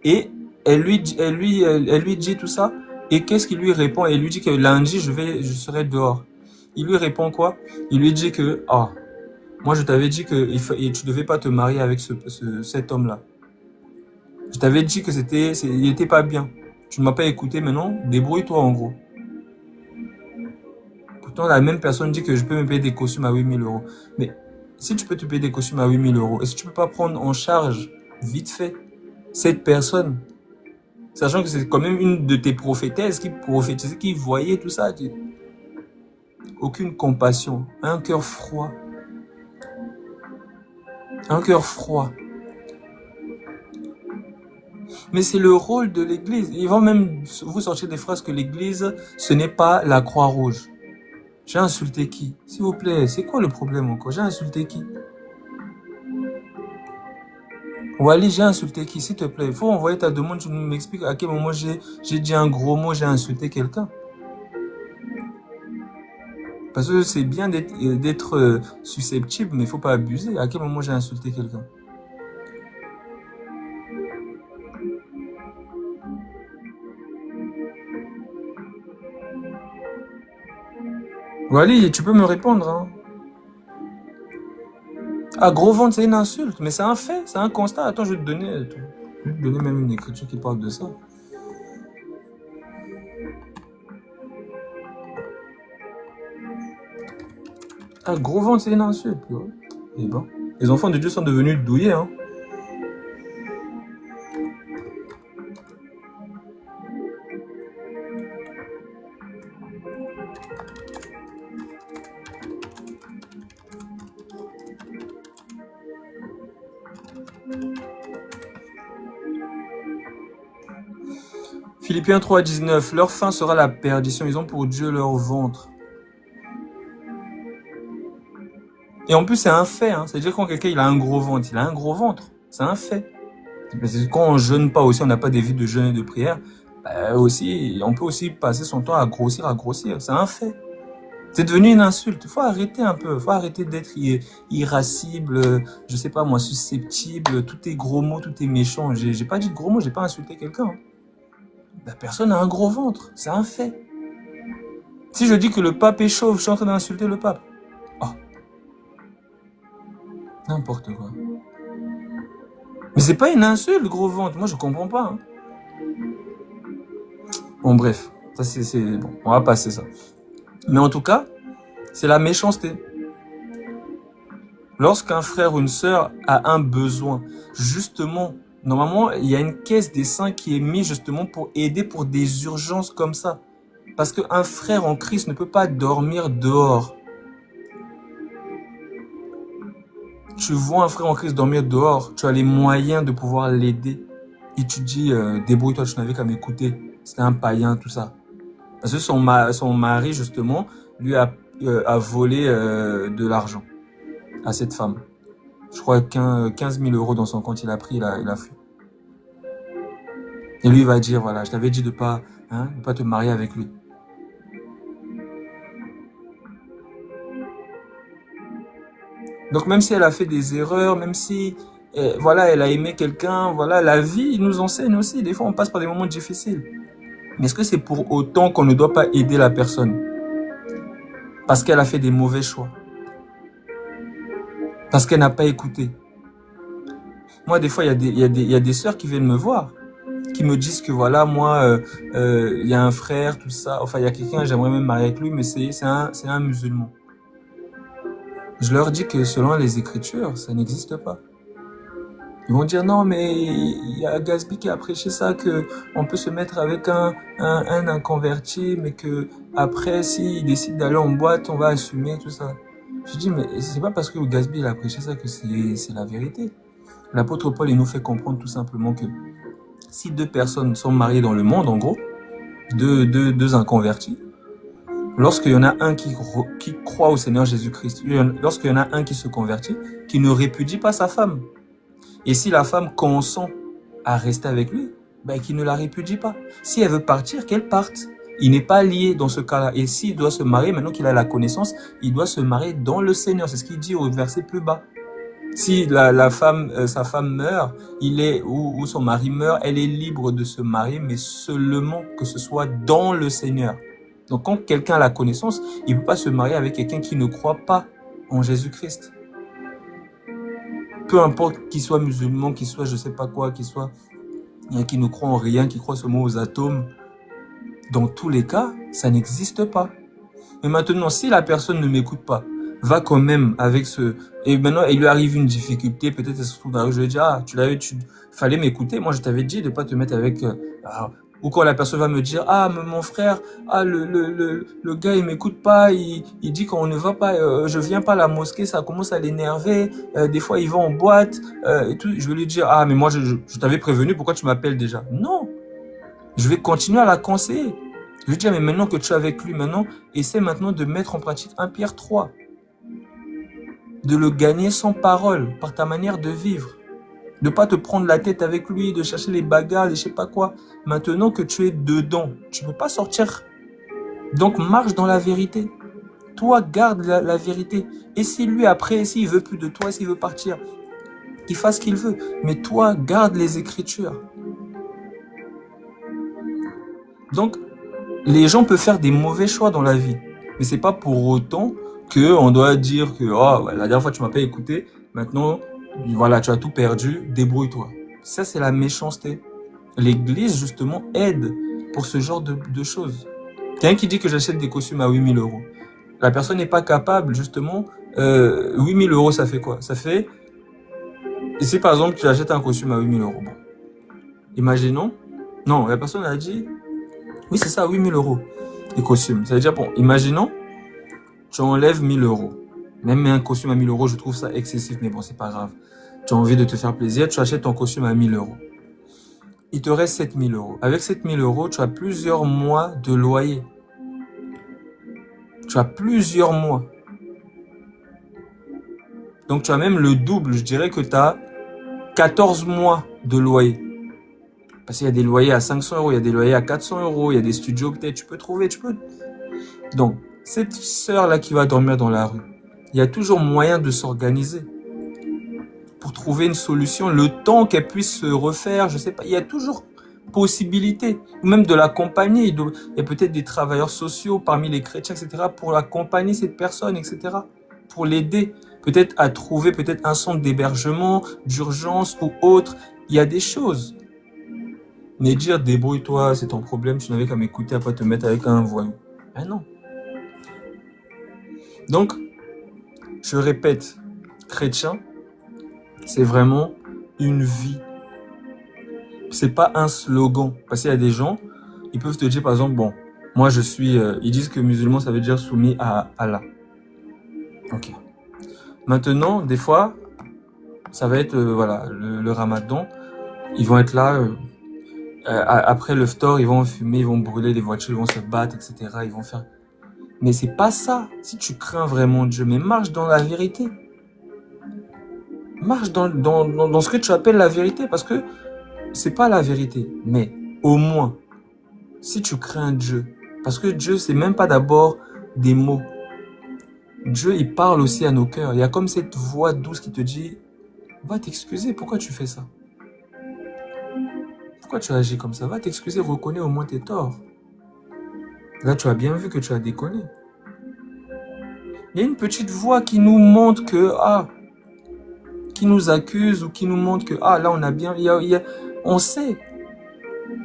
Et elle lui dit tout ça. Et qu'est-ce qu'il lui répond? Elle lui dit que lundi, je serai dehors. Il lui répond quoi? Il lui dit que, moi je t'avais dit que tu devais pas te marier avec cet homme-là. Je t'avais dit que il était pas bien. Tu ne m'as pas écouté, maintenant, débrouille-toi en gros. Pourtant, la même personne dit que je peux me payer des costumes à 8 000 €. Mais si tu peux te payer des costumes à 8 000 €, est-ce que tu peux pas prendre en charge, vite fait, cette personne? Sachant que c'est quand même une de tes prophétesses qui prophétisait, qui voyait tout ça. Aucune compassion, un cœur froid. Un cœur froid. Mais c'est le rôle de l'église. Ils vont même vous sortir des phrases que l'église, ce n'est pas la Croix-Rouge. J'ai insulté qui? S'il vous plaît, c'est quoi le problème encore? J'ai insulté qui? Wally, j'ai insulté qui? S'il te plaît, il faut envoyer ta demande, tu m'expliques à quel moment j'ai dit un gros mot, j'ai insulté quelqu'un. Parce que c'est bien d'être susceptible, mais il ne faut pas abuser. À quel moment j'ai insulté quelqu'un? Wally, tu peux me répondre, hein? Ah, gros ventre, c'est une insulte, mais c'est un fait, c'est un constat. Attends, je vais te donner même une écriture qui parle de ça. Ah, gros ventre, c'est une insulte. Ouais. Eh ben, les enfants de Dieu sont devenus douillés. Hein. Philippiens 3,19. Leur fin sera la perdition. Ils ont pour Dieu leur ventre. Et en plus, c'est un fait. Hein. C'est-à-dire quand quelqu'un il a un gros ventre, il a un gros ventre. C'est un fait. Quand on jeûne pas aussi, on n'a pas des vies de jeûne et de prière, bah aussi, on peut aussi passer son temps à grossir. C'est un fait. C'est devenu une insulte. Faut arrêter un peu. Faut arrêter d'être irascible, je sais pas moi, susceptible. Tout est gros mots, tout est méchant. J'ai pas dit de gros mots, j'ai pas insulté quelqu'un. Hein. La personne a un gros ventre. C'est un fait. Si je dis que le pape est chauve, je suis en train d'insulter le pape. Oh. N'importe quoi. Mais c'est pas une insulte, gros ventre. Moi, je comprends pas. Hein. Bon, bref. Ça, c'est bon. On va passer ça. Mais en tout cas, c'est la méchanceté. Lorsqu'un frère ou une sœur a un besoin, justement, normalement, il y a une caisse des saints qui est mise justement pour aider pour des urgences comme ça. Parce qu'un frère en Christ ne peut pas dormir dehors. Tu vois un frère en Christ dormir dehors, tu as les moyens de pouvoir l'aider. Et tu dis, débrouille-toi, tu n'avais qu'à m'écouter. C'était un païen, tout ça. Parce que son mari, justement, lui a volé de l'argent à cette femme. Je crois 15 000 € dans son compte, il a pris, il a fui. Et lui, il va dire, voilà, je t'avais dit de pas te marier avec lui. Donc même si elle a fait des erreurs, même si voilà, elle a aimé quelqu'un, voilà, la vie nous enseigne aussi. Des fois, on passe par des moments difficiles. Mais est-ce que c'est pour autant qu'on ne doit pas aider la personne parce qu'elle a fait des mauvais choix? Parce qu'elle n'a pas écouté? Moi, des fois, il y a des sœurs qui viennent me voir, qui me disent que voilà, moi, il y a un frère, tout ça. Enfin, il y a quelqu'un, j'aimerais même marier avec lui, mais c'est un musulman. Je leur dis que selon les Écritures, ça n'existe pas. Ils vont dire non, mais il y a Gatsby qui a prêché ça, que on peut se mettre avec un inconverti, mais que après, s'il décide d'aller en boîte, on va assumer tout ça. Je dis, mais c'est pas parce que Gatsby il a prêché ça que c'est la vérité. L'apôtre Paul, il nous fait comprendre tout simplement que si deux personnes sont mariées dans le monde, en gros, deux inconvertis, lorsqu'il y en a un qui croit au Seigneur Jésus-Christ, lorsqu'il y en a un qui se convertit, qui ne répudie pas sa femme. Et si la femme consent à rester avec lui, ben, qu'il ne la répudie pas. Si elle veut partir, qu'elle parte. Il n'est pas lié dans ce cas-là. Et s'il doit se marier, maintenant qu'il a la connaissance, il doit se marier dans le Seigneur. C'est ce qu'il dit au verset plus bas. Si sa femme meurt, ou son mari meurt, elle est libre de se marier, mais seulement que ce soit dans le Seigneur. Donc quand quelqu'un a la connaissance, il ne peut pas se marier avec quelqu'un qui ne croit pas en Jésus-Christ. Peu importe qu'il soit musulman, qu'il soit je sais pas quoi, qu'il ne croit en rien, qu'il croit seulement aux atomes, dans tous les cas, ça n'existe pas. Mais maintenant, si la personne ne m'écoute pas, va quand même avec et maintenant, il lui arrive une difficulté, peut-être elle se trouve dans la rue, je lui dis, fallait m'écouter, moi je t'avais dit de pas te mettre avec... ou quand la personne va me dire, mais mon frère, le gars il m'écoute pas, il dit qu'on ne va pas, je viens pas à la mosquée, ça commence à l'énerver, des fois il va en boîte, et tout. Je vais lui dire, mais moi je t'avais prévenu, pourquoi tu m'appelles déjà? Non, je vais continuer à la conseiller. Je vais dire, mais maintenant que tu es avec lui, maintenant, essaie maintenant de mettre en pratique 1 Pierre 3. De le gagner sans parole, par ta manière de vivre. De pas te prendre la tête avec lui, de chercher les bagarres, je sais pas quoi. Maintenant que tu es dedans, tu peux pas sortir. Donc marche dans la vérité. Toi, garde la vérité. Et si lui, après, s'il veut plus de toi, s'il veut partir, qu'il fasse ce qu'il veut. Mais toi, garde les Écritures. Donc, les gens peuvent faire des mauvais choix dans la vie. Mais c'est pas pour autant qu'on doit dire que la dernière fois tu m'as pas écouté, maintenant voilà, tu as tout perdu, débrouille-toi. Ça, c'est la méchanceté. L'église, justement, aide pour ce genre de choses. Quelqu'un qui dit que j'achète des costumes à 8 000 €. La personne n'est pas capable, justement. 8 000 euros, ça fait quoi? Ça fait... Ici, par exemple, tu achètes un costume à 8 000 euros. Bon. Imaginons. Non, la personne a dit... Oui, c'est ça, 8 000 euros. Les costumes. Ça veut dire, bon, imaginons, tu enlèves 1 000 euros. Même un costume à 1 000 euros, je trouve ça excessif, mais bon, c'est pas grave. Tu as envie de te faire plaisir, tu achètes ton costume à 1 000 euros. Il te reste 7 000 euros. Avec 7 000 euros, tu as plusieurs mois de loyer. Tu as plusieurs mois. Donc, tu as même le double. Je dirais que tu as 14 mois de loyer. Parce qu'il y a des loyers à 500 euros, il y a des loyers à 400 euros, il y a des studios peut-être, tu peux trouver, Donc, cette sœur-là qui va dormir dans la rue, il y a toujours moyen de s'organiser pour trouver une solution, le temps qu'elle puisse se refaire, je sais pas, il y a toujours possibilité, ou même de l'accompagner. Il y a peut-être des travailleurs sociaux parmi les chrétiens, etc., pour accompagner cette personne, etc., pour l'aider, peut-être à trouver peut-être un centre d'hébergement, d'urgence ou autre. Il y a des choses. Mais dire débrouille-toi, c'est ton problème, tu n'avais qu'à m'écouter, à pas te mettre avec un voyou. Ben non. Donc, je répète, chrétien, c'est vraiment une vie. C'est pas un slogan. Parce qu'il y a des gens, ils peuvent te dire par exemple, bon, moi je suis, ils disent que musulman ça veut dire soumis à Allah. Ok. Maintenant, des fois, ça va être, voilà, le ramadan, ils vont être là, après le ftor, ils vont fumer, ils vont brûler les voitures, ils vont se battre, etc. Ils vont faire... Mais c'est pas ça. Si tu crains vraiment Dieu, mais marche dans la vérité. Marche dans ce que tu appelles la vérité, parce que c'est pas la vérité. Mais au moins, si tu crains Dieu, parce que Dieu, c'est même pas d'abord des mots. Dieu, il parle aussi à nos cœurs. Il y a comme cette voix douce qui te dit, va t'excuser, pourquoi tu fais ça? Pourquoi tu agis comme ça? Va t'excuser, reconnais au moins tes torts. Là, tu as bien vu que tu as déconné. Il y a une petite voix qui nous montre que, qui nous accuse ou qui nous montre que, là, on a bien, on sait.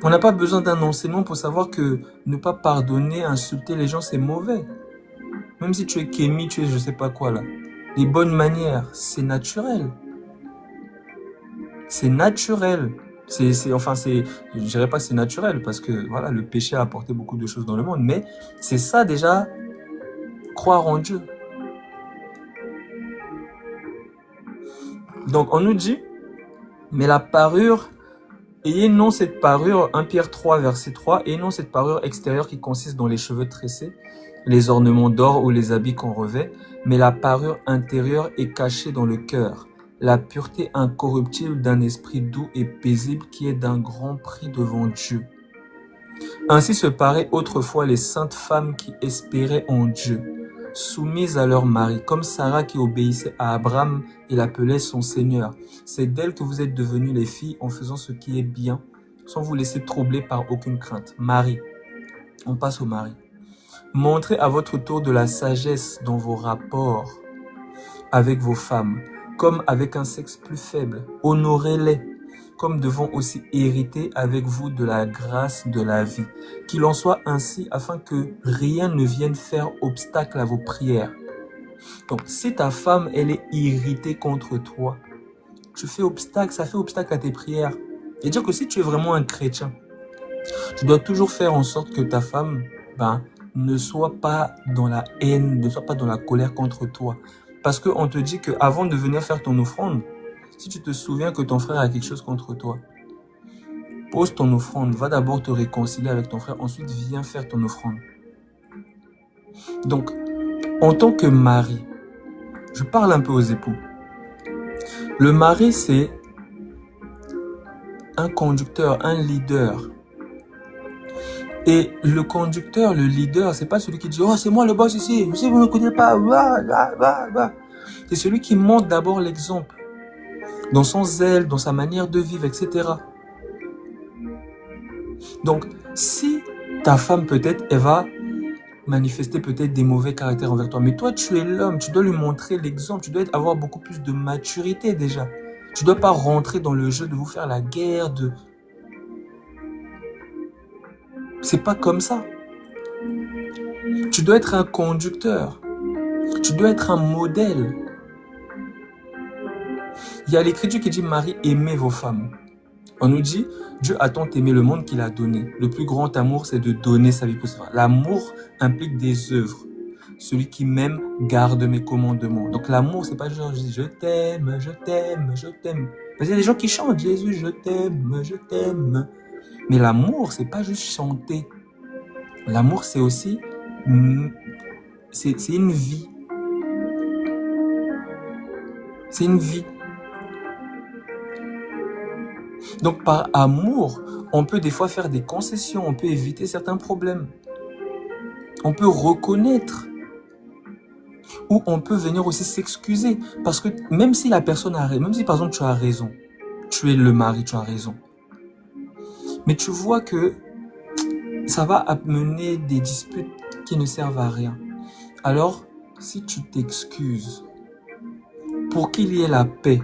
On n'a pas besoin d'un enseignement pour savoir que ne pas pardonner, insulter les gens, c'est mauvais. Même si tu es kémi, tu es je sais pas quoi là. Les bonnes manières, c'est naturel. C'est naturel. Je dirais pas que c'est naturel parce que voilà, le péché a apporté beaucoup de choses dans le monde, mais c'est ça déjà, croire en Dieu. Donc on nous dit, mais la parure, ayez non cette parure, 1 Pierre 3 verset 3, et non cette parure extérieure qui consiste dans les cheveux tressés, les ornements d'or ou les habits qu'on revêt, mais la parure intérieure est cachée dans le cœur, la pureté incorruptible d'un esprit doux et paisible qui est d'un grand prix devant Dieu. Ainsi se paraient autrefois les saintes femmes qui espéraient en Dieu, soumises à leur mari, comme Sarah qui obéissait à Abraham et l'appelait son Seigneur. C'est d'elle que vous êtes devenues les filles en faisant ce qui est bien, sans vous laisser troubler par aucune crainte. Marie, on passe au mari. Montrez à votre tour de la sagesse dans vos rapports avec vos femmes, comme avec un sexe plus faible. Honorez-les, comme devant aussi hériter avec vous de la grâce de la vie. Qu'il en soit ainsi afin que rien ne vienne faire obstacle à vos prières. Donc, si ta femme, elle est irritée contre toi, ça fait obstacle à tes prières. C'est-à-dire que si tu es vraiment un chrétien, tu dois toujours faire en sorte que ta femme, ne soit pas dans la haine, ne soit pas dans la colère contre toi. Parce qu'on te dit qu'avant de venir faire ton offrande, si tu te souviens que ton frère a quelque chose contre toi, pose ton offrande, va d'abord te réconcilier avec ton frère, ensuite viens faire ton offrande. Donc, en tant que mari, je parle un peu aux époux. Le mari, c'est un conducteur, un leader. Et le conducteur, le leader, c'est pas celui qui dit « Oh, c'est moi le boss ici, si vous ne me connaissez pas, c'est celui qui montre d'abord l'exemple, dans son zèle, dans sa manière de vivre, etc. Donc, si ta femme, peut-être, elle va manifester peut-être des mauvais caractères envers toi, mais toi, tu es l'homme, tu dois lui montrer l'exemple, tu dois avoir beaucoup plus de maturité déjà. Tu dois pas rentrer dans le jeu de vous faire la guerre, C'est pas comme ça. Tu dois être un conducteur. Tu dois être un modèle. Il y a l'écriture qui dit, Marie, aimez vos femmes. On nous dit, Dieu a tant aimé le monde qu'il a donné. Le plus grand amour, c'est de donner sa vie pour ses frères. L'amour implique des œuvres. Celui qui m'aime garde mes commandements. Donc l'amour, c'est pas genre, je dis, je t'aime, je t'aime, je t'aime. Parce qu'il y a des gens qui chantent, Jésus, je t'aime, je t'aime. Mais l'amour, c'est pas juste chanter. L'amour, c'est aussi, c'est une vie. C'est une vie. Donc par amour, on peut des fois faire des concessions, on peut éviter certains problèmes. On peut reconnaître. Ou on peut venir aussi s'excuser. Parce que même si la personne a raison, même si par exemple tu as raison, tu es le mari, tu as raison. Mais tu vois que ça va amener des disputes qui ne servent à rien. Alors, si tu t'excuses pour qu'il y ait la paix,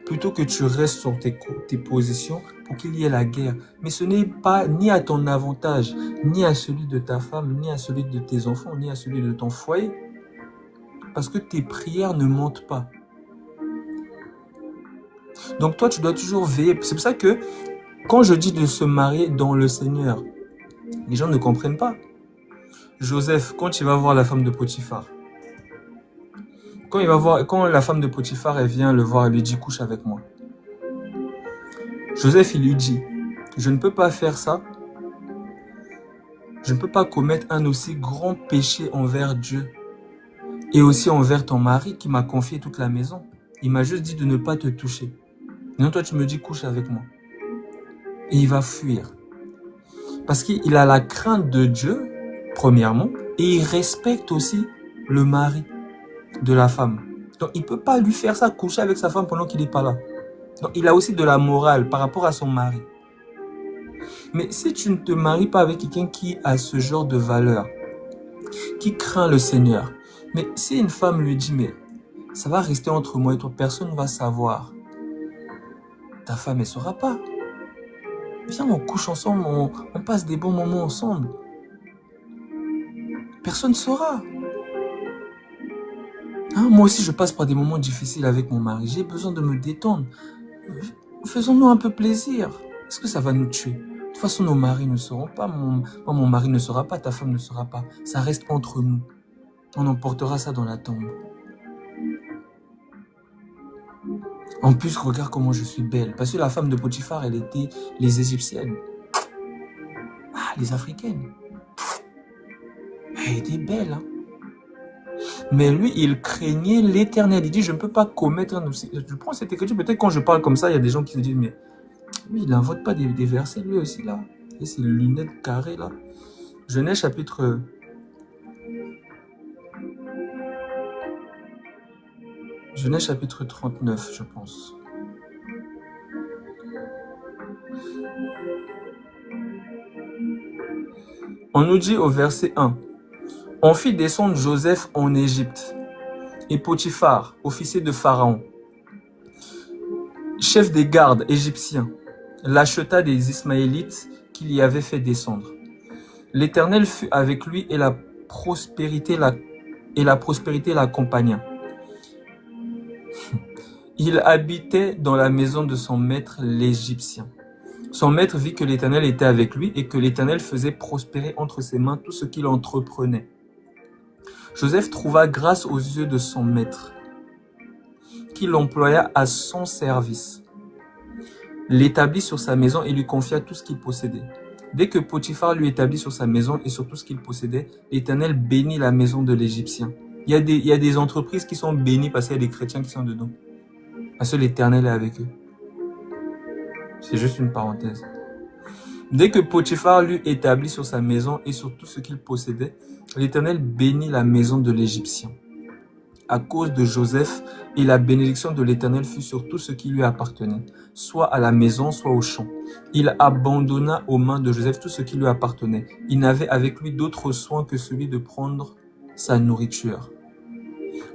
plutôt que tu restes sur tes positions pour qu'il y ait la guerre. Mais ce n'est pas ni à ton avantage, ni à celui de ta femme, ni à celui de tes enfants, ni à celui de ton foyer. Parce que tes prières ne mentent pas. Donc toi, tu dois toujours veiller. C'est pour ça que quand je dis de se marier dans le Seigneur, les gens ne comprennent pas. Joseph, quand il va voir la femme de Potiphar, quand la femme de Potiphar, elle vient le voir, elle lui dit, couche avec moi. Joseph, il lui dit, je ne peux pas faire ça. Je ne peux pas commettre un aussi grand péché envers Dieu et aussi envers ton mari qui m'a confié toute la maison. Il m'a juste dit de ne pas te toucher. Non, toi, tu me dis, couche avec moi. Et il va fuir. Parce qu'il a la crainte de Dieu, premièrement, et il respecte aussi le mari de la femme. Donc, il ne peut pas lui faire ça, coucher avec sa femme pendant qu'il n'est pas là. Donc, il a aussi de la morale par rapport à son mari. Mais si tu ne te maries pas avec quelqu'un qui a ce genre de valeur, qui craint le Seigneur, mais si une femme lui dit, mais ça va rester entre moi et toi, personne ne va savoir, ta femme, elle ne saura pas. Viens, on couche ensemble, on passe des bons moments ensemble. Personne ne saura. Hein, moi aussi, je passe par des moments difficiles avec mon mari. J'ai besoin de me détendre. Faisons-nous un peu plaisir. Est-ce que ça va nous tuer? De toute façon, nos maris ne sauront pas. Mon mari ne saura pas, ta femme ne saura pas. Ça reste entre nous. On emportera ça dans la tombe. En plus, regarde comment je suis belle. Parce que la femme de Potiphar, elle était les Égyptiennes. Ah, les Africaines. Elle était belle, hein. Mais lui, il craignait l'Éternel. Il dit, je ne peux pas commettre un aussi. Je prends cette écriture, peut-être quand je parle comme ça, il y a des gens qui se disent, mais oui, il n'invoque pas des versets, lui aussi, là. Et ces lunettes carrées, là. Genèse chapitre 39, je pense. On nous dit au verset 1, on fit descendre Joseph en Égypte, et Potiphar, officier de Pharaon, chef des gardes égyptiens, l'acheta des Ismaélites qu'il y avait fait descendre. L'Éternel fut avec lui et la prospérité l'accompagna. Il habitait dans la maison de son maître l'Égyptien. Son maître vit que l'Éternel était avec lui et que l'Éternel faisait prospérer entre ses mains tout ce qu'il entreprenait. Joseph trouva grâce aux yeux de son maître, qui l'employa à son service, l'établit sur sa maison et lui confia tout ce qu'il possédait. Dès que Potiphar lui établit sur sa maison et sur tout ce qu'il possédait, l'Éternel bénit la maison de l'Égyptien. Il y a des entreprises qui sont bénies parce qu'il y a des chrétiens qui sont dedans. Parce que l'Éternel est avec eux. C'est juste une parenthèse. Dès que Potiphar lui établit sur sa maison et sur tout ce qu'il possédait, l'Éternel bénit la maison de l'Égyptien. À cause de Joseph, et la bénédiction de l'Éternel fut sur tout ce qui lui appartenait, soit à la maison, soit au champ. Il abandonna aux mains de Joseph tout ce qui lui appartenait. Il n'avait avec lui d'autre soin que celui de prendre sa nourriture.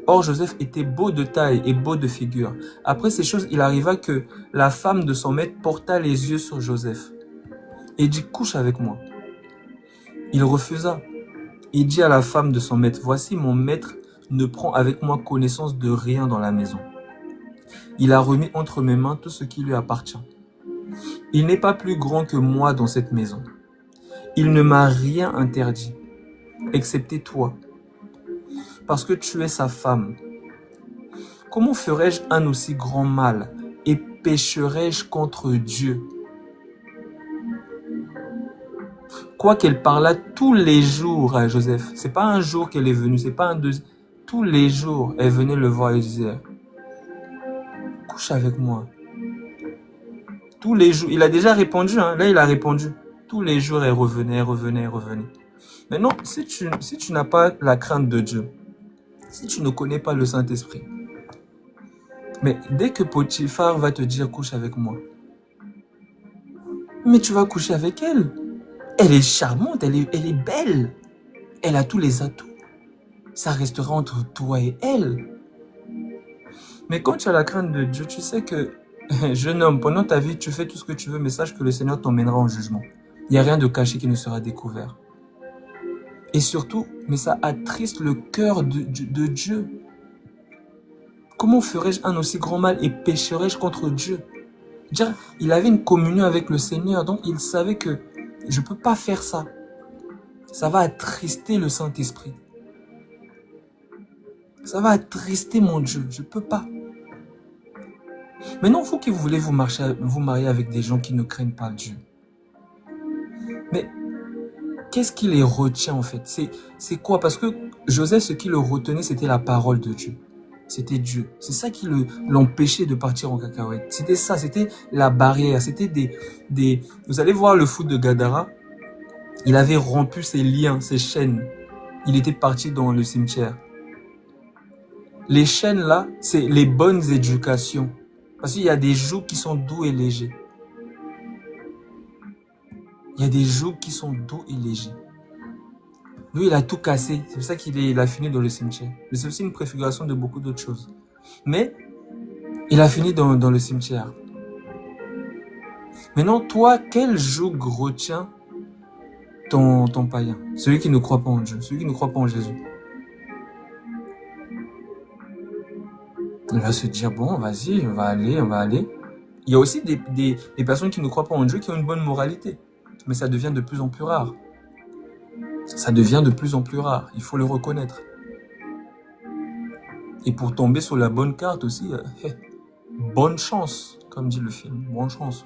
Or, Joseph était beau de taille et beau de figure. Après ces choses, il arriva que la femme de son maître porta les yeux sur Joseph et dit, couche avec moi. Il refusa. Il dit à la femme de son maître, voici mon maître ne prend avec moi connaissance de rien dans la maison. Il a remis entre mes mains tout ce qui lui appartient. Il n'est pas plus grand que moi dans cette maison. Il ne m'a rien interdit, excepté toi, parce que tu es sa femme. Comment ferais-je un aussi grand mal et pécherais-je contre Dieu? Quoi qu'elle parlât tous les jours à Joseph, c'est pas un jour qu'elle est venue, c'est pas un deuxième. Tous les jours, elle venait le voir et disait, couche avec moi. Tous les jours, il a déjà répondu, hein. Là il a répondu. Tous les jours, elle revenait, revenait, revenait. Maintenant, si tu n'as pas la crainte de Dieu, si tu ne connais pas le Saint-Esprit, mais dès que Potiphar va te dire couche avec moi, mais tu vas coucher avec elle. Elle est charmante, elle est belle. Elle a tous les atouts. Ça restera entre toi et elle. Mais quand tu as la crainte de Dieu, tu sais que, jeune homme, pendant ta vie, tu fais tout ce que tu veux, mais sache que le Seigneur t'emmènera en jugement. Il n'y a rien de caché qui ne sera découvert. Et surtout, mais ça attriste le cœur de Dieu. Comment ferais-je un aussi grand mal et pécherais-je contre Dieu? Dire, il avait une communion avec le Seigneur, donc il savait que je ne peux pas faire ça. Ça va attrister le Saint-Esprit. Ça va attrister mon Dieu. Je ne peux pas. Maintenant, vous qui voulez vous marier avec des gens qui ne craignent pas Dieu. Mais qu'est-ce qui les retient en fait? C'est quoi? Parce que Joseph, ce qui le retenait, c'était la parole de Dieu. C'était Dieu. C'est ça qui l'empêchait de partir en cacahuète. C'était ça, c'était la barrière. C'était des... Vous allez voir le fou de Gadara. Il avait rompu ses liens, ses chaînes. Il était parti dans le cimetière. Les chaînes là, c'est les bonnes éducations. Parce qu'il y a des jougs qui sont doux et légers. Il y a des jougs qui sont doux et légers. Lui, il a tout cassé. C'est pour ça qu'il a fini dans le cimetière. Mais c'est aussi une préfiguration de beaucoup d'autres choses. Mais il a fini dans le cimetière. Maintenant, toi, quel joug retient ton païen? Celui qui ne croit pas en Dieu, celui qui ne croit pas en Jésus. Il va se dire, bon, vas-y, on va aller. Il y a aussi des personnes qui ne croient pas en Dieu qui ont une bonne moralité. Mais ça devient de plus en plus rare. Ça devient de plus en plus rare. Il faut le reconnaître. Et pour tomber sur la bonne carte aussi, bonne chance, comme dit le film. Bonne chance.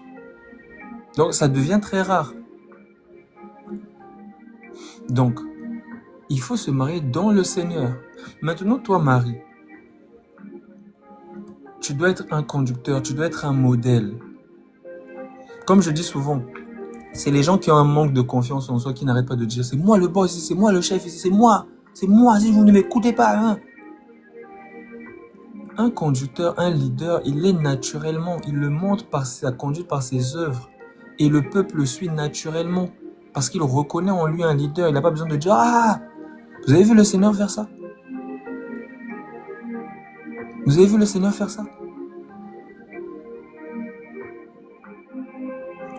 Donc, ça devient très rare. Donc, il faut se marier dans le Seigneur. Maintenant, toi, Marie, tu dois être un conducteur, tu dois être un modèle. Comme je dis souvent, c'est les gens qui ont un manque de confiance en soi qui n'arrêtent pas de dire « c'est moi le boss ici, c'est moi le chef ici, c'est moi, si vous ne m'écoutez pas. Hein. » Un conducteur, un leader, il l'est naturellement, il le montre par sa conduite, par ses œuvres. Et le peuple le suit naturellement parce qu'il reconnaît en lui un leader. Il n'a pas besoin de dire « ah, vous avez vu le Seigneur faire ça? Vous avez vu le Seigneur faire ça? »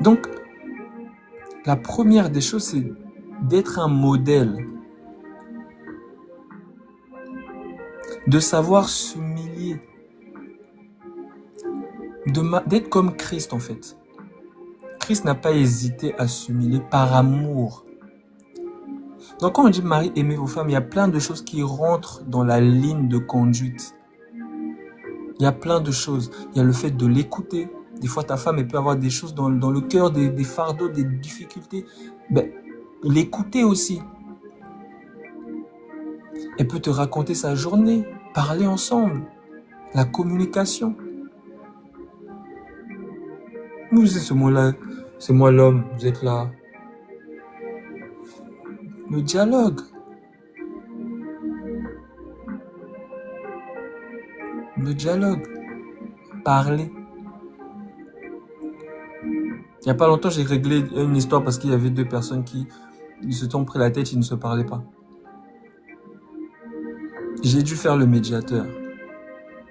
Donc, la première des choses, c'est d'être un modèle. De savoir s'humilier. D'être comme Christ, en fait. Christ n'a pas hésité à s'humilier par amour. Donc, quand on dit « Marie, aimez vos femmes », il y a plein de choses qui rentrent dans la ligne de conduite. Il y a plein de choses. Il y a le fait de l'écouter. Des fois, ta femme, elle peut avoir des choses dans le cœur, des fardeaux, des difficultés. Ben, l'écouter aussi. Elle peut te raconter sa journée, parler ensemble, la communication. Nous, c'est ce mot-là, c'est moi l'homme, vous êtes là. Le dialogue. Le dialogue. Parler. Il n'y a pas longtemps, j'ai réglé une histoire parce qu'il y avait deux personnes qui se sont pris la tête, ils ne se parlaient pas. J'ai dû faire le médiateur.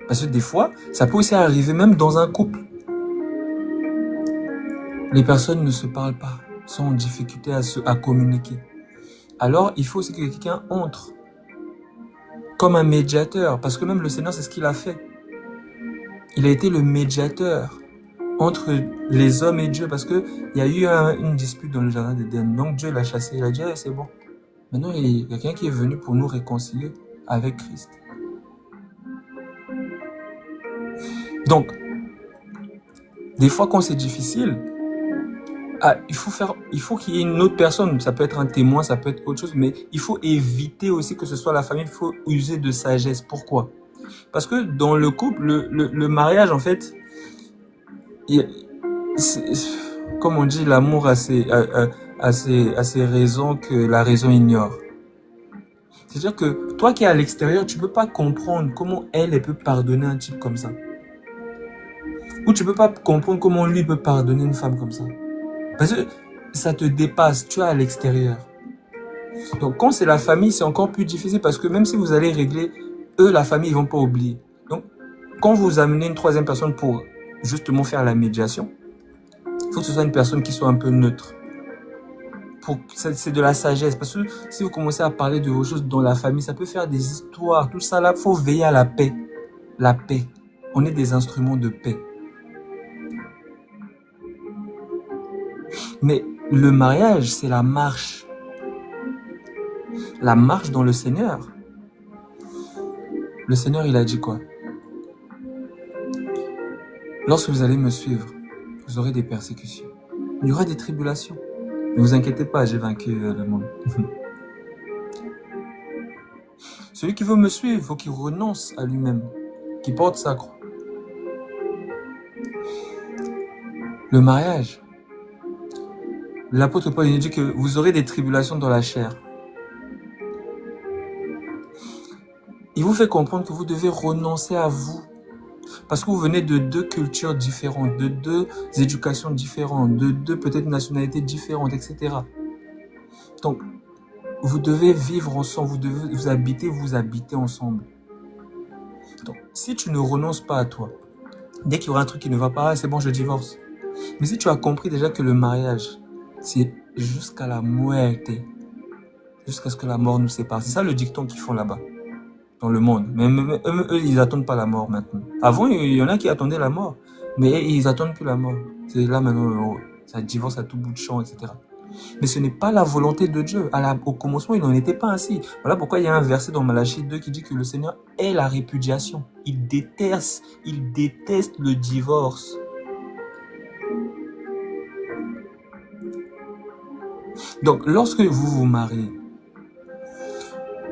Parce que des fois, ça peut aussi arriver même dans un couple. Les personnes ne se parlent pas, sont en difficulté à communiquer. Alors, il faut aussi que quelqu'un entre comme un médiateur, parce que même le Seigneur, c'est ce qu'il a fait. Il a été le médiateur entre les hommes et Dieu, parce que il y a eu une dispute dans le jardin d'Éden. Donc Dieu l'a chassé, il a dit, c'est bon. Maintenant, il y a quelqu'un qui est venu pour nous réconcilier avec Christ. Donc, des fois quand c'est difficile, il faut qu'il y ait une autre personne. Ça peut être un témoin, ça peut être autre chose, mais il faut éviter aussi que ce soit la famille. Il faut user de sagesse. Pourquoi? Parce que dans le couple, le mariage, en fait, comme on dit, l'amour a ses raisons que la raison ignore. C'est-à-dire que toi qui es à l'extérieur, tu peux pas comprendre comment elle peut pardonner un type comme ça. Ou tu peux pas comprendre comment lui peut pardonner une femme comme ça. Parce que ça te dépasse, tu es à l'extérieur. Donc quand c'est la famille, c'est encore plus difficile parce que même si vous allez régler, eux, la famille, ils vont pas oublier. Donc quand vous amenez une troisième personne pour justement faire la médiation, il faut que ce soit une personne qui soit un peu neutre. C'est de la sagesse. Parce que si vous commencez à parler de vos choses dans la famille, ça peut faire des histoires. Tout ça là, il faut veiller à la paix. La paix. On est des instruments de paix. Mais le mariage, c'est la marche. La marche dans le Seigneur. Le Seigneur, il a dit quoi? Lorsque vous allez me suivre, vous aurez des persécutions. Il y aura des tribulations. Ne vous inquiétez pas, j'ai vaincu le monde. Celui qui veut me suivre, il faut qu'il renonce à lui-même, qu'il porte sa croix. Le mariage. L'apôtre Paul il dit que vous aurez des tribulations dans la chair. Il vous fait comprendre que vous devez renoncer à vous. Parce que vous venez de deux cultures différentes, de deux éducations différentes, de deux peut-être nationalités différentes, etc. Donc, vous devez vivre ensemble, vous devez vous habiter ensemble. Donc, si tu ne renonces pas à toi, dès qu'il y aura un truc qui ne va pas, c'est bon, je divorce. Mais si tu as compris déjà que le mariage, c'est jusqu'à la muerte, jusqu'à ce que la mort nous sépare. C'est ça le dicton qu'ils font là-bas, dans le monde. Mais eux, ils attendent pas la mort maintenant. Avant, il y en a qui attendaient la mort, mais ils attendent plus la mort. C'est là maintenant, ça divorce à tout bout de champ, etc. Mais ce n'est pas la volonté de Dieu. Au commencement, il n'en était pas ainsi. Voilà pourquoi il y a un verset dans Malachie 2 qui dit que le Seigneur est la répudiation. Il déteste le divorce. Donc, lorsque vous vous mariez,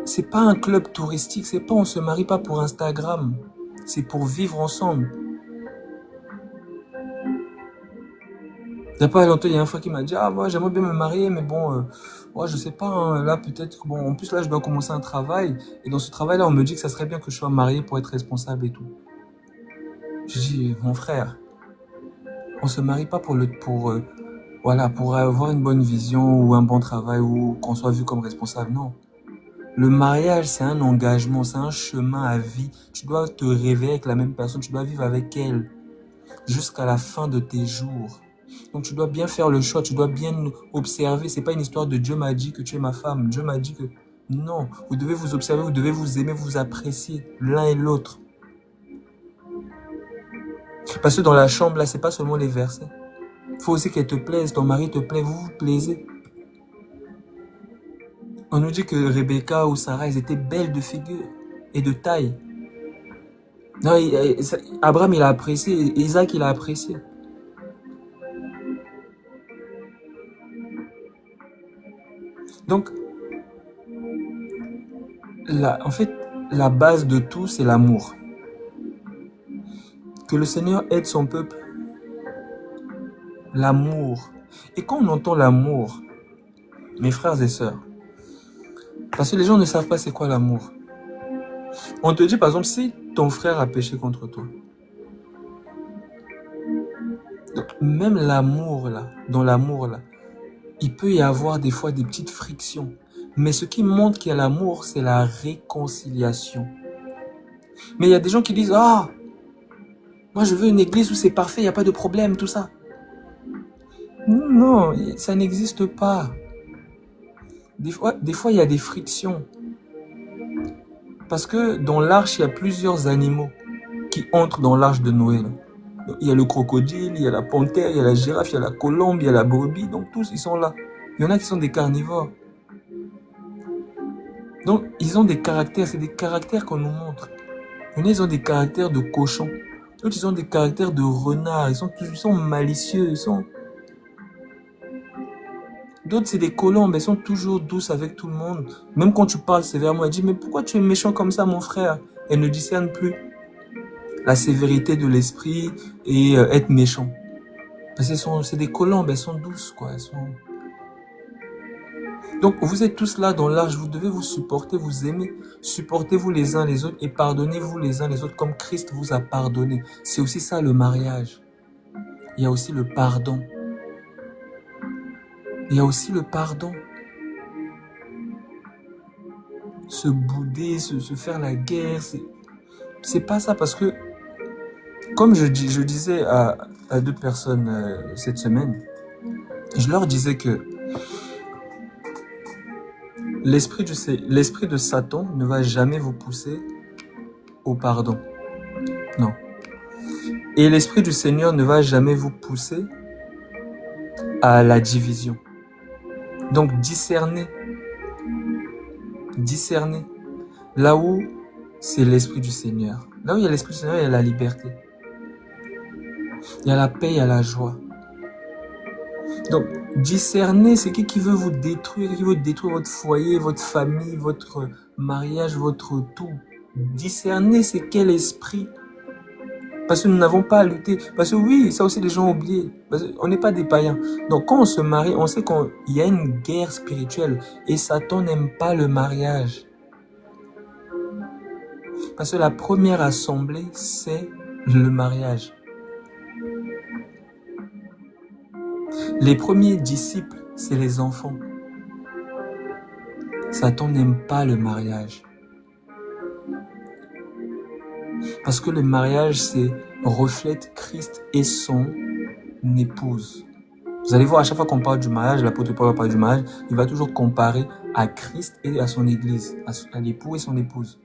c'est pas un club touristique, c'est pas on se marie pas pour Instagram, c'est pour vivre ensemble. Il n'y a pas longtemps, il y a un frère qui m'a dit, moi j'aimerais bien me marier, mais bon, ouais, je sais pas, hein, là peut-être, bon, en plus là je dois commencer un travail, et dans ce travail-là on me dit que ça serait bien que je sois marié pour être responsable et tout. Je dis, mon frère, on se marie pas pour avoir une bonne vision ou un bon travail ou qu'on soit vu comme responsable, non. Le mariage, c'est un engagement, c'est un chemin à vie. Tu dois te réveiller avec la même personne, tu dois vivre avec elle jusqu'à la fin de tes jours. Donc tu dois bien faire le choix, tu dois bien observer. C'est pas une histoire de Dieu m'a dit que tu es ma femme, Dieu m'a dit que... Non, vous devez vous observer, vous devez vous aimer, vous apprécier l'un et l'autre. Parce que dans la chambre, là, c'est pas seulement les versets. Il faut aussi qu'elle te plaise, ton mari te plaît, vous vous plaisez. On nous dit que Rebecca ou Sarah, elles étaient belles de figure et de taille. Non, Abraham, il a apprécié, Isaac, il a apprécié. Donc, en fait, la base de tout, c'est l'amour. Que le Seigneur aide son peuple. L'amour. Et quand on entend l'amour, mes frères et sœurs, parce que les gens ne savent pas c'est quoi l'amour. On te dit par exemple, si ton frère a péché contre toi, donc même l'amour là, dans l'amour là, il peut y avoir des fois des petites frictions. Mais ce qui montre qu'il y a l'amour, c'est la réconciliation. Mais il y a des gens qui disent, moi je veux une église où c'est parfait, il n'y a pas de problème, tout ça. Non, ça n'existe pas. Des fois, il y a des frictions. Parce que dans l'arche, il y a plusieurs animaux qui entrent dans l'arche de Noé. Là. Il y a le crocodile, il y a la panthère, il y a la girafe, il y a la colombe, il y a la brebis. Donc tous, ils sont là. Il y en a qui sont des carnivores. Donc, ils ont des caractères. C'est des caractères qu'on nous montre. Il y en a, ils ont des caractères de cochon. D'autres, ils ont des caractères de renard. Ils sont malicieux. D'autres, c'est des colombes. Elles sont toujours douces avec tout le monde. Même quand tu parles sévèrement, elle dit, mais pourquoi tu es méchant comme ça, mon frère? Elle ne discerne plus la sévérité de l'esprit et être méchant. Parce que c'est des colombes. Elles sont douces, quoi. Donc, vous êtes tous là dans l'arche, vous devez vous supporter, vous aimer. Supportez-vous les uns les autres et pardonnez-vous les uns les autres comme Christ vous a pardonné. C'est aussi ça le mariage. Il y a aussi le pardon. Il y a aussi le pardon. Se bouder, se faire la guerre, c'est pas ça parce que, comme je disais à deux personnes cette semaine, je leur disais que l'esprit de Satan ne va jamais vous pousser au pardon. Non. Et l'esprit du Seigneur ne va jamais vous pousser à la division. Donc discernez. Là où c'est l'esprit du Seigneur. Là où il y a l'esprit du Seigneur, il y a la liberté. Il y a la paix, il y a la joie. Donc, discerner, c'est qui veut vous détruire, qui veut détruire votre foyer, votre famille, votre mariage, votre tout. Discerner, c'est quel esprit. Parce que nous n'avons pas à lutter. Parce que oui, ça aussi les gens ont oublié. Parce qu'on n'est pas des païens. Donc quand on se marie, on sait qu'il y a une guerre spirituelle. Et Satan n'aime pas le mariage. Parce que la première assemblée, c'est le mariage. Les premiers disciples, c'est les enfants. Satan n'aime pas le mariage. Parce que le mariage, c'est reflète Christ et son épouse. Vous allez voir, à chaque fois qu'on parle du mariage, l'apôtre Paul va parler du mariage, il va toujours comparer à Christ et à son église, à l'époux et son épouse.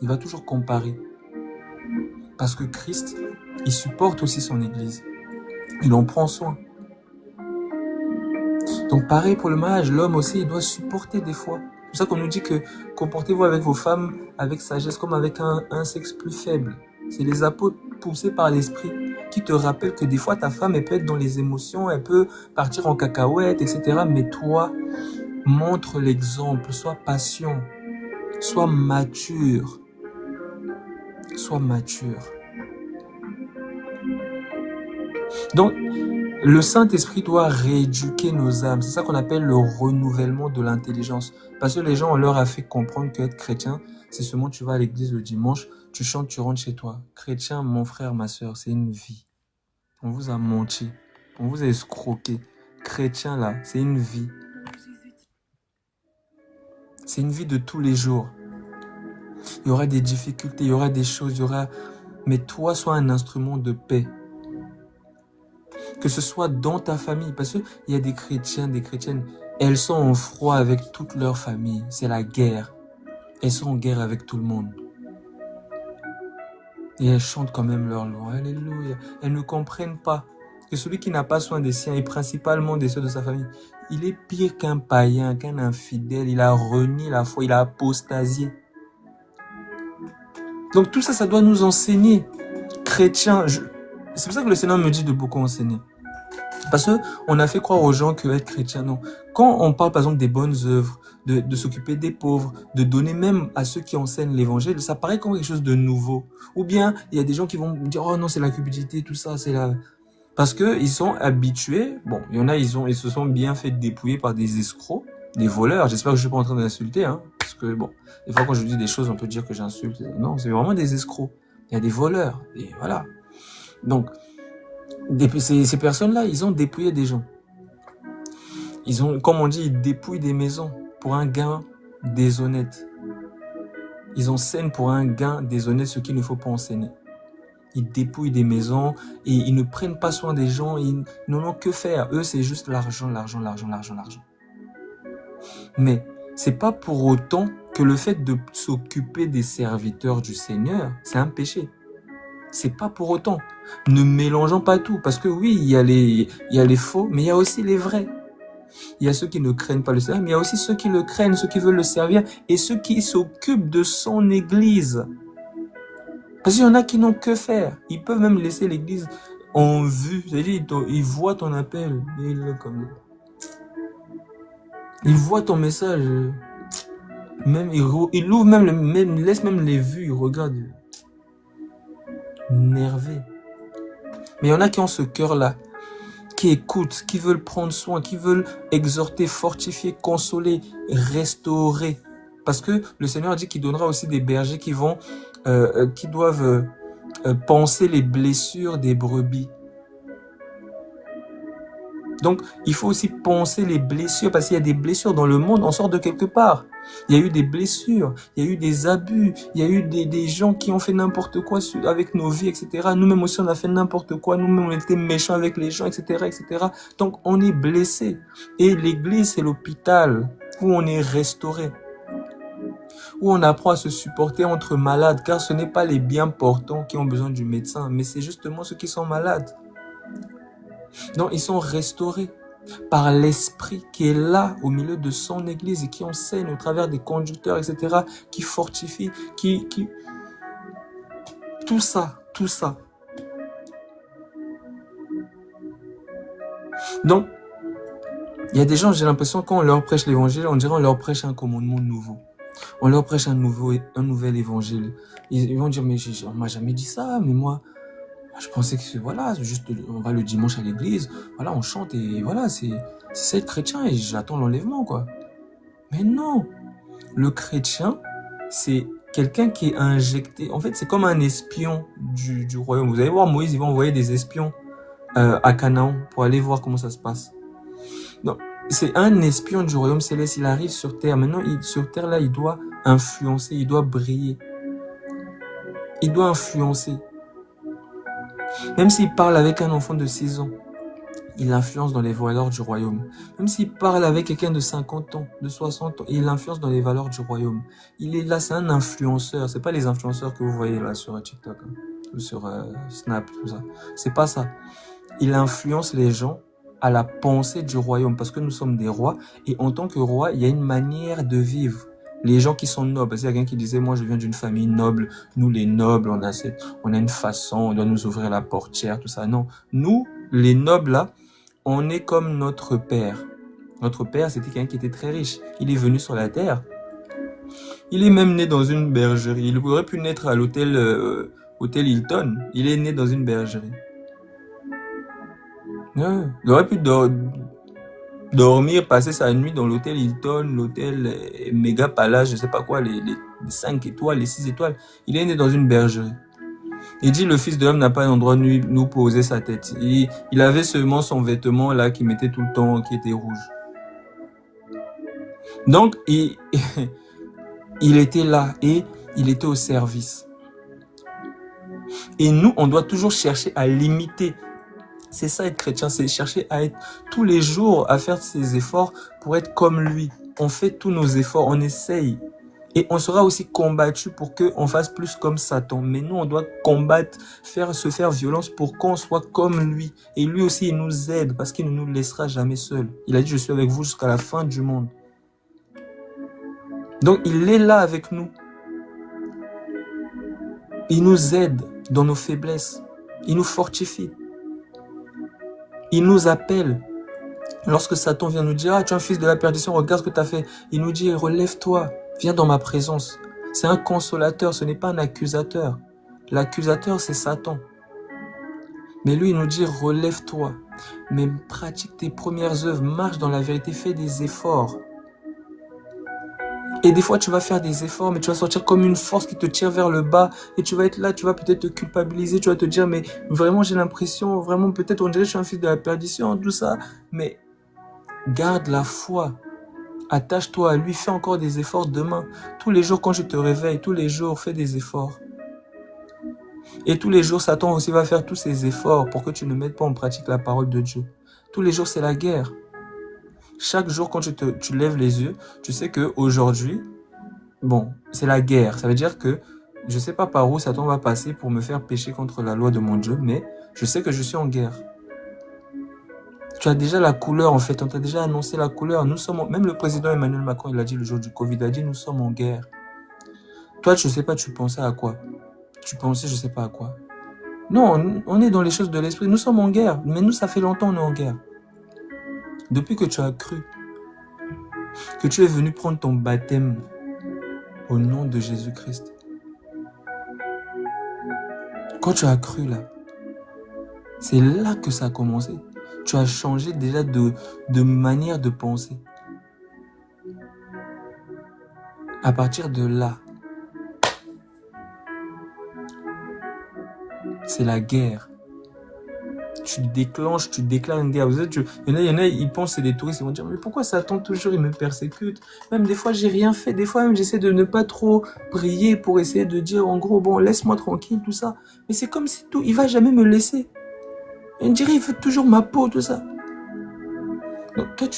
Il va toujours comparer. Parce que Christ, il supporte aussi son église. Il en prend soin. Donc pareil pour le mariage, l'homme aussi, il doit supporter des fois. C'est pour ça qu'on nous dit que comportez-vous avec vos femmes avec sagesse comme avec un sexe plus faible. C'est les apôtres poussés par l'esprit qui te rappellent que des fois ta femme, elle peut être dans les émotions, elle peut partir en cacahuète, etc. Mais toi, montre l'exemple, sois patient, sois mature. Sois mature. Donc, le Saint-Esprit doit rééduquer nos âmes. C'est ça qu'on appelle le renouvellement de l'intelligence. Parce que les gens, on leur a fait comprendre qu'être chrétien, c'est seulement tu vas à l'église le dimanche, tu chantes, tu rentres chez toi. Chrétien, mon frère, ma soeur, c'est une vie. On vous a menti. On vous a escroqué. Chrétien, là, c'est une vie. C'est une vie de tous les jours. Il y aura des difficultés, il y aura des choses, il y aura... Mais toi, sois un instrument de paix. Que ce soit dans ta famille, parce qu'il y a des chrétiens, des chrétiennes, elles sont en froid avec toute leur famille. C'est la guerre. Elles sont en guerre avec tout le monde. Et elles chantent quand même leur louange. Alléluia. Elles ne comprennent pas que celui qui n'a pas soin des siens, et principalement des ceux de sa famille, il est pire qu'un païen, qu'un infidèle. Il a renié la foi, il a apostasié. Donc tout ça, ça doit nous enseigner. Chrétiens, c'est pour ça que le Seigneur me dit de beaucoup enseigner. Parce qu'on a fait croire aux gens que être chrétien, non. Quand on parle par exemple des bonnes œuvres, de s'occuper des pauvres, de donner même à ceux qui enseignent l'évangile, ça paraît comme quelque chose de nouveau. Ou bien, il y a des gens qui vont dire, oh non, c'est la cupidité, tout ça, c'est la... Parce qu'ils sont habitués, bon, il y en a, ils se sont bien fait dépouiller par des escrocs, des voleurs. J'espère que je suis pas en train d'insulter, hein. Parce que bon, des fois quand je dis des choses, on peut dire que j'insulte. Non, c'est vraiment des escrocs. Il y a des voleurs, et voilà. Donc, ces personnes-là, ils ont dépouillé des gens. Ils ont, comme on dit, ils dépouillent des maisons pour un gain déshonnête. Ils enseignent pour un gain déshonnête ce qu'il ne faut pas enseigner. Ils dépouillent des maisons et ils ne prennent pas soin des gens. Ils n'en ont que faire. Eux, c'est juste l'argent, l'argent, l'argent, l'argent, l'argent. Mais c'est pas pour autant que le fait de s'occuper des serviteurs du Seigneur, c'est un péché. C'est pas pour autant. Ne mélangeons pas tout, parce que oui, il y a les faux, mais il y a aussi les vrais. Il y a ceux qui ne craignent pas le Seigneur, mais il y a aussi ceux qui le craignent, ceux qui veulent le servir, et ceux qui s'occupent de son église. Parce qu'il y en a qui n'ont que faire. Ils peuvent même laisser l'église en vue. C'est-à-dire, ils voient ton appel, et ils voient ton message. Même, ils ouvrent même, laissent même les vues, ils regardent. Énervé. Mais il y en a qui ont ce cœur-là, qui écoutent, qui veulent prendre soin, qui veulent exhorter, fortifier, consoler, restaurer. Parce que le Seigneur dit qu'il donnera aussi des bergers qui doivent panser les blessures des brebis. Donc, il faut aussi penser les blessures, parce qu'il y a des blessures dans le monde, on sort de quelque part. Il y a eu des blessures, il y a eu des abus, il y a eu des gens qui ont fait n'importe quoi avec nos vies, etc. Nous-mêmes aussi, on a fait n'importe quoi, nous-mêmes, on était méchants avec les gens, etc., etc. Donc, on est blessé. Et l'église, c'est l'hôpital où on est restauré, où on apprend à se supporter entre malades, car ce n'est pas les bien portants qui ont besoin du médecin, mais c'est justement ceux qui sont malades. Donc, ils sont restaurés par l'Esprit qui est là au milieu de son Église et qui enseigne au travers des conducteurs, etc., qui fortifie, tout ça. Donc, il y a des gens, j'ai l'impression, quand on leur prêche l'évangile, on dirait on leur prêche un commandement nouveau. On leur prêche un nouvel évangile. Ils vont dire, mais on m'a jamais dit ça, mais moi, je pensais que voilà, juste on va le dimanche à l'église, voilà, on chante et voilà, c'est ça être chrétien et j'attends l'enlèvement, quoi. Mais non, le chrétien, c'est quelqu'un qui est injecté. En fait, c'est comme un espion du royaume. Vous allez voir, Moïse, il va envoyer des espions à Canaan pour aller voir comment ça se passe. Donc, c'est un espion du royaume céleste. Il arrive sur terre. Maintenant, sur terre, là, il doit influencer, il doit briller. Il doit influencer. Même s'il parle avec un enfant de 6 ans, il influence dans les valeurs du royaume. Même s'il parle avec quelqu'un de 50 ans, de 60 ans, il influence dans les valeurs du royaume. Il est là, c'est un influenceur. C'est pas les influenceurs que vous voyez là sur TikTok, hein, ou sur Snap, tout ça. C'est pas ça. Il influence les gens à la pensée du royaume, parce que nous sommes des rois, et en tant que roi, il y a une manière de vivre. Les gens qui sont nobles, parce qu'il y a quelqu'un qui disait, moi je viens d'une famille noble, nous les nobles, on a une façon, on doit nous ouvrir la portière, tout ça. Non, nous, les nobles là, on est comme notre père. Notre père, c'était quelqu'un qui était très riche. Il est venu sur la terre. Il est même né dans une bergerie. Il aurait pu naître à l'hôtel Hilton. Il est né dans une bergerie. Il aurait pu dormir, passer sa nuit dans l'hôtel Hilton, l'hôtel Méga Palace, je sais pas quoi, les 5 étoiles, les 6 étoiles. Il est né dans une bergerie. Il dit, le Fils de l'homme n'a pas un endroit où nous poser sa tête. Il avait seulement son vêtement là qui mettait tout le temps, qui était rouge. Donc, il était là et il était au service. Et nous, on doit toujours chercher à l'imiter. C'est ça être chrétien, c'est chercher à être tous les jours, à faire ses efforts pour être comme lui. On fait tous nos efforts, on essaye. Et on sera aussi combattu pour qu'on fasse plus comme Satan. Mais nous, on doit combattre, se faire violence pour qu'on soit comme lui. Et lui aussi, il nous aide parce qu'il ne nous laissera jamais seuls. Il a dit, je suis avec vous jusqu'à la fin du monde. Donc, il est là avec nous. Il nous aide dans nos faiblesses. Il nous fortifie. Il nous appelle. Lorsque Satan vient nous dire, ah, tu es un fils de la perdition, regarde ce que tu as fait. Il nous dit, relève-toi, viens dans ma présence. C'est un consolateur, ce n'est pas un accusateur. L'accusateur, c'est Satan. Mais lui, il nous dit, relève-toi, mais pratique tes premières œuvres, marche dans la vérité, fais des efforts. Et des fois, tu vas faire des efforts, mais tu vas sortir comme une force qui te tire vers le bas. Et tu vas être là, tu vas peut-être te culpabiliser, tu vas te dire, mais vraiment, j'ai l'impression, vraiment, peut-être on dirait que je suis un fils de la perdition, tout ça. Mais garde la foi. Attache-toi à lui, fais encore des efforts demain. Tous les jours, quand je te réveille, tous les jours, fais des efforts. Et tous les jours, Satan aussi va faire tous ses efforts pour que tu ne mettes pas en pratique la parole de Dieu. Tous les jours, c'est la guerre. Chaque jour, quand tu lèves les yeux, tu sais qu'aujourd'hui, Bon, c'est la guerre. Ça veut dire que je sais pas par où Satan va passer pour me faire pécher contre la loi de mon Dieu, mais je sais que je suis en guerre. Tu as déjà la couleur, en fait. On t'a déjà annoncé la couleur. Nous sommes, même le président Emmanuel Macron, il a dit le jour du Covid, il a dit nous sommes en guerre. Toi, je sais pas, tu pensais à quoi? Tu pensais, je sais pas à quoi. Non, on est dans les choses de l'esprit. Nous sommes en guerre. Mais nous, ça fait longtemps qu'on est en guerre. Depuis que tu as cru que tu es venu prendre ton baptême au nom de Jésus-Christ. Quand tu as cru là, c'est là que ça a commencé. Tu as changé déjà de manière de penser. À partir de là, c'est la guerre. Tu déclenches, tu déclares une guerre. Vous savez, il y en a, ils pensent que c'est des touristes, ils vont dire, mais pourquoi Satan toujours, il me persécute? Même des fois, j'ai rien fait. Des fois, même, j'essaie de ne pas trop prier pour essayer de dire, en gros, bon, laisse-moi tranquille, tout ça. Mais c'est comme si tout, il va jamais me laisser. Il me dirait, il veut toujours ma peau, tout ça. Donc, toi,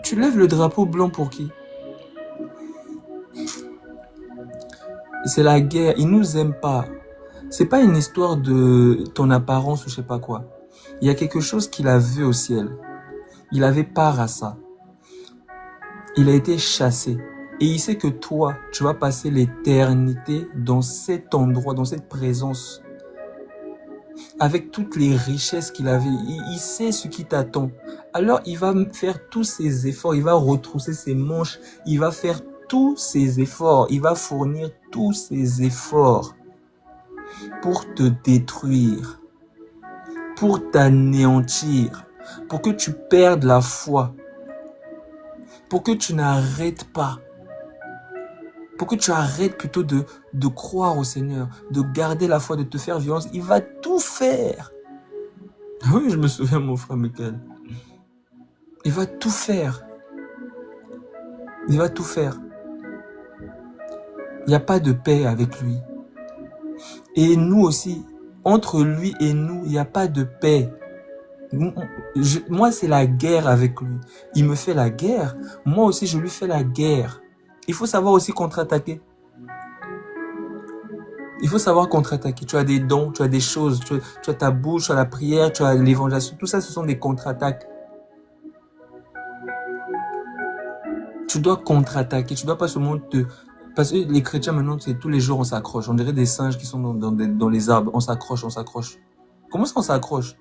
tu lèves le drapeau blanc pour qui? C'est la guerre. Ils nous aiment pas. C'est pas une histoire de ton apparence ou je sais pas quoi. Il y a quelque chose qu'il a vu au ciel. Il avait part à ça. Il a été chassé. Et il sait que toi, tu vas passer l'éternité dans cet endroit, dans cette présence. Avec toutes les richesses qu'il avait. Il sait ce qui t'attend. Alors, il va faire tous ses efforts. Il va retrousser ses manches. Il va faire tous ses efforts. Il va fournir tous ses efforts pour te détruire, pour t'anéantir, pour que tu perdes la foi, pour que tu n'arrêtes pas, pour que tu arrêtes plutôt de croire au Seigneur, de garder la foi, de te faire violence. Il va tout faire. Oui, je me souviens, mon frère Michael. Il va tout faire. Il va tout faire. Il n'y a pas de paix avec lui. Et nous aussi, entre lui et nous, il n'y a pas de paix. Moi, c'est la guerre avec lui. Il me fait la guerre. Moi aussi, je lui fais la guerre. Il faut savoir aussi contre-attaquer. Il faut savoir contre-attaquer. Tu as des dons, tu as des choses, tu as ta bouche, tu as la prière, tu as l'évangélisation. Tout ça, ce sont des contre-attaques. Tu dois contre-attaquer. Tu dois pas seulement te... Parce que les chrétiens, maintenant, c'est tous les jours, on s'accroche. On dirait des singes qui sont dans les arbres. On s'accroche, on s'accroche. Comment ça, on s'accroche?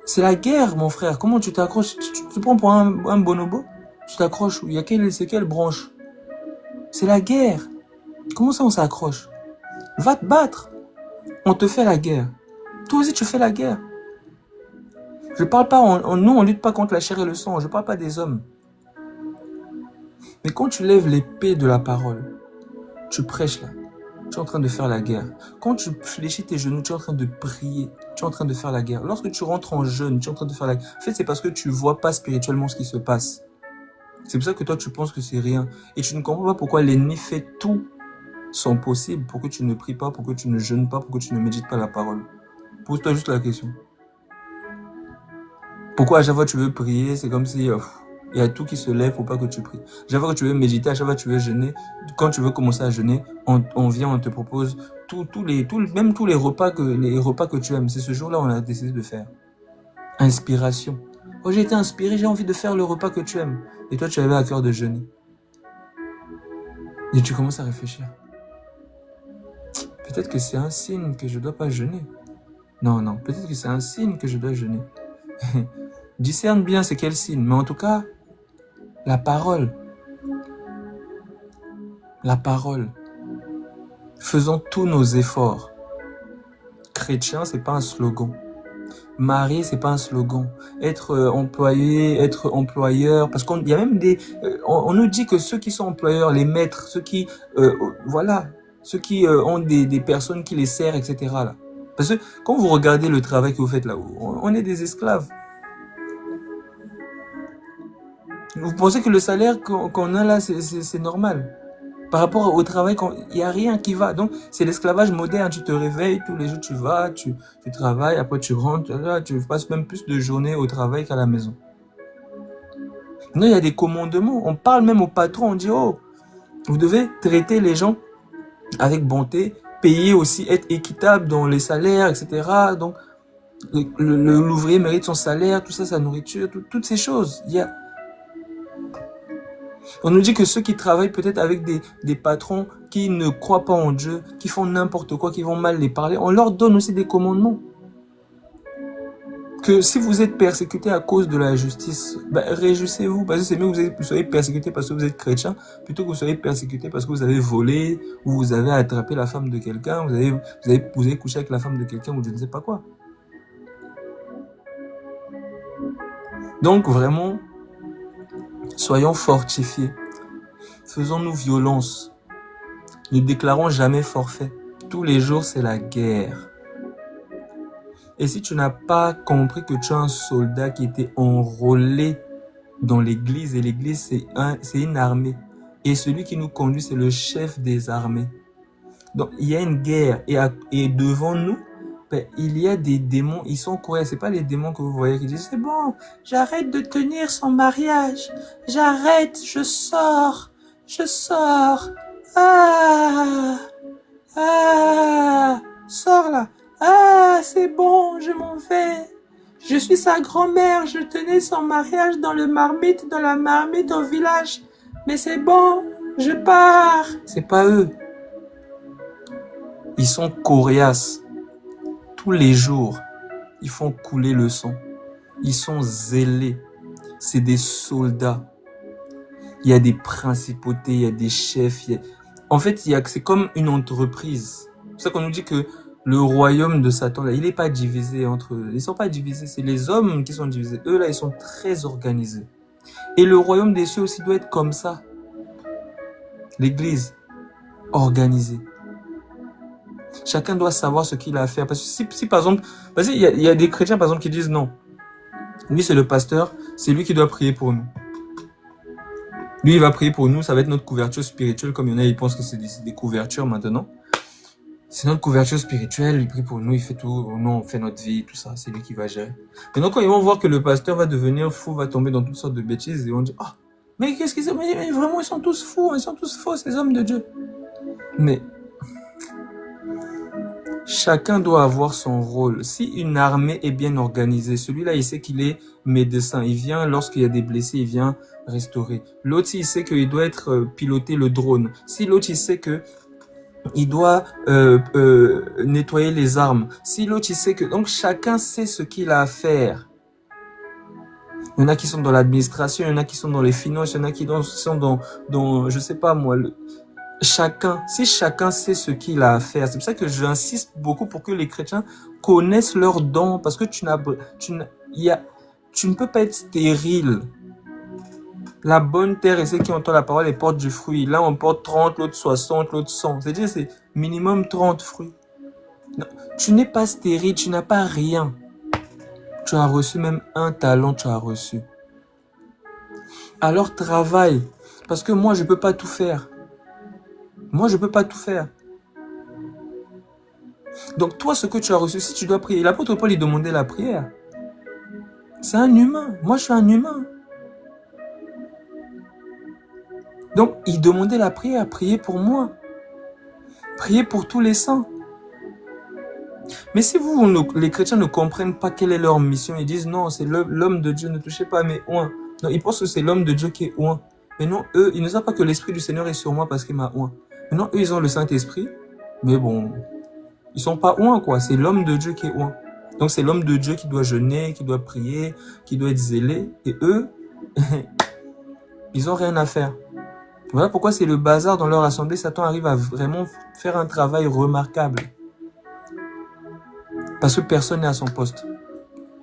C'est la guerre, mon frère. Comment tu t'accroches? Tu prends pour un bonobo? Tu t'accroches. C'est quelle branche? C'est la guerre. Comment ça, on s'accroche? Va te battre. On te fait la guerre. Toi aussi, tu fais la guerre. Je parle pas, nous, on lutte pas contre la chair et le sang. Je parle pas des hommes. Mais quand tu lèves l'épée de la parole, tu prêches là, tu es en train de faire la guerre. Quand tu fléchis tes genoux, tu es en train de prier, tu es en train de faire la guerre. Lorsque tu rentres en jeûne, tu es en train de faire la guerre. En fait, c'est parce que tu vois pas spirituellement ce qui se passe. C'est pour ça que toi, tu penses que c'est rien. Et tu ne comprends pas pourquoi l'ennemi fait tout son possible pour que tu ne pries pas, pour que tu ne jeûnes pas, pour que tu ne médites pas la parole. Pose-toi juste la question. Pourquoi à chaque fois que tu veux prier, c'est comme si... il y a tout qui se lève pour pas que tu pries. À chaque fois que tu veux méditer, à chaque fois que tu veux jeûner, quand tu veux commencer à jeûner, on vient, on te propose même tous les repas que tu aimes. C'est ce jour-là on a décidé de faire. Inspiration. Oh, j'ai été inspiré, j'ai envie de faire le repas que tu aimes. Et toi, tu avais à cœur de jeûner. Et tu commences à réfléchir. Peut-être que c'est un signe que je dois pas jeûner. Non, peut-être que c'est un signe que je dois jeûner. Discerne bien c'est quel signe, mais en tout cas, la parole. La parole. Faisons tous nos efforts. Chrétien, c'est pas un slogan. Marié, c'est pas un slogan. Être employé, être employeur, parce qu'il y a même on nous dit que ceux qui sont employeurs, les maîtres, ceux qui, ceux qui ont des personnes qui les servent, etc. là. Parce que quand vous regardez le travail que vous faites là, on est des esclaves. Vous pensez que le salaire qu'on a là, c'est normal? Par rapport au travail, il n'y a rien qui va. Donc, c'est l'esclavage moderne. Tu te réveilles, tous les jours tu vas, tu travailles, après tu rentres, là, tu passes même plus de journées au travail qu'à la maison. Non, il y a des commandements. On parle même au patron, on dit, oh, Vous devez traiter les gens avec bonté, payer aussi, être équitable dans les salaires, etc. Donc, l'ouvrier mérite son salaire, tout ça, sa nourriture, toutes ces choses. On nous dit que ceux qui travaillent peut-être avec des patrons qui ne croient pas en Dieu, qui font n'importe quoi, qui vont mal les parler, on leur donne aussi des commandements. Que si vous êtes persécuté à cause de la justice, réjouissez-vous, parce que c'est mieux que vous soyez persécuté parce que vous êtes chrétien, plutôt que vous soyez persécuté parce que vous avez volé, ou vous avez attrapé la femme de quelqu'un, vous avez couché avec la femme de quelqu'un, ou je ne sais pas quoi. Donc vraiment, soyons fortifiés. Faisons-nous violence. Ne déclarons jamais forfait. Tous les jours, c'est la guerre. Et si tu n'as pas compris que tu es un soldat qui était enrôlé dans l'église, et l'église, c'est une armée. Et celui qui nous conduit, c'est le chef des armées. Donc, il y a une guerre. Et devant nous, il y a des démons, ils sont quoi? C'est pas les démons que vous voyez qui disent, c'est bon, j'arrête de tenir son mariage, j'arrête, je sors, sors là, c'est bon, je m'en vais, je suis sa grand-mère, je tenais son mariage dans la marmite au village, mais c'est bon, je pars. C'est pas eux, ils sont coriaces. Tous les jours, ils font couler le sang. Ils sont zélés. C'est des soldats. Il y a des principautés, il y a des chefs. En fait, c'est comme une entreprise. C'est pour ça qu'on nous dit que le royaume de Satan, là, il n'est pas divisé entre eux. Ils ne sont pas divisés. C'est les hommes qui sont divisés. Eux, là, ils sont très organisés. Et le royaume des cieux aussi doit être comme ça. L'église, organisée. Chacun doit savoir ce qu'il a à faire. Parce que si par exemple, il y a des chrétiens par exemple qui disent non. Lui c'est le pasteur, c'est lui qui doit prier pour nous. Lui il va prier pour nous, ça va être notre couverture spirituelle, comme il y en a, ils pensent que c'est des couvertures maintenant. C'est notre couverture spirituelle, il prie pour nous, il fait tout, nous on fait notre vie, tout ça, c'est lui qui va gérer. Maintenant quand ils vont voir que le pasteur va devenir fou, va tomber dans toutes sortes de bêtises, ils vont dire, ah, mais qu'est-ce qu'ils ont, mais vraiment ils sont tous fous, ils sont tous faux ces hommes de Dieu. Mais chacun doit avoir son rôle. Si une armée est bien organisée, celui-là, il sait qu'il est médecin. Il vient, lorsqu'il y a des blessés, il vient restaurer. L'autre, il sait qu'il doit être piloter le drone. Si l'autre, il sait que il doit nettoyer les armes. Si l'autre, il sait que... Donc, chacun sait ce qu'il a à faire. Il y en a qui sont dans l'administration, il y en a qui sont dans les finances, il y en a qui sont dans je sais pas moi... Si chacun sait ce qu'il a à faire, c'est pour ça que j'insiste beaucoup pour que les chrétiens connaissent leurs dons, parce que tu ne peux pas être stérile. La bonne terre et ceux qui entendent la parole, les portent du fruit. Là, on porte 30, l'autre 60, l'autre 100. C'est-à-dire, c'est minimum 30 fruits. Non, tu n'es pas stérile, tu n'as pas rien. Tu as reçu même un talent, tu as reçu. Alors travaille, parce que moi, je peux pas tout faire. Moi, je peux pas tout faire. Donc, toi, ce que tu as reçu, si tu dois prier, l'apôtre Paul, il demandait la prière. C'est un humain. Moi, je suis un humain. Donc, il demandait la prière, prier pour moi. Prier pour tous les saints. Mais si les chrétiens ne comprennent pas quelle est leur mission, ils disent non, c'est l'homme de Dieu, ne touchez pas à mes oints. Non, ils pensent que c'est l'homme de Dieu qui est oint. Mais non, eux, ils ne savent pas que l'Esprit du Seigneur est sur moi parce qu'il m'a oint. Maintenant, eux, ils ont le Saint-Esprit, mais bon, ils sont pas oints, quoi. C'est l'homme de Dieu qui est oint. Donc, c'est l'homme de Dieu qui doit jeûner, qui doit prier, qui doit être zélé. Et eux, ils ont rien à faire. Voilà pourquoi c'est le bazar dans leur assemblée. Satan arrive à vraiment faire un travail remarquable. Parce que personne n'est à son poste.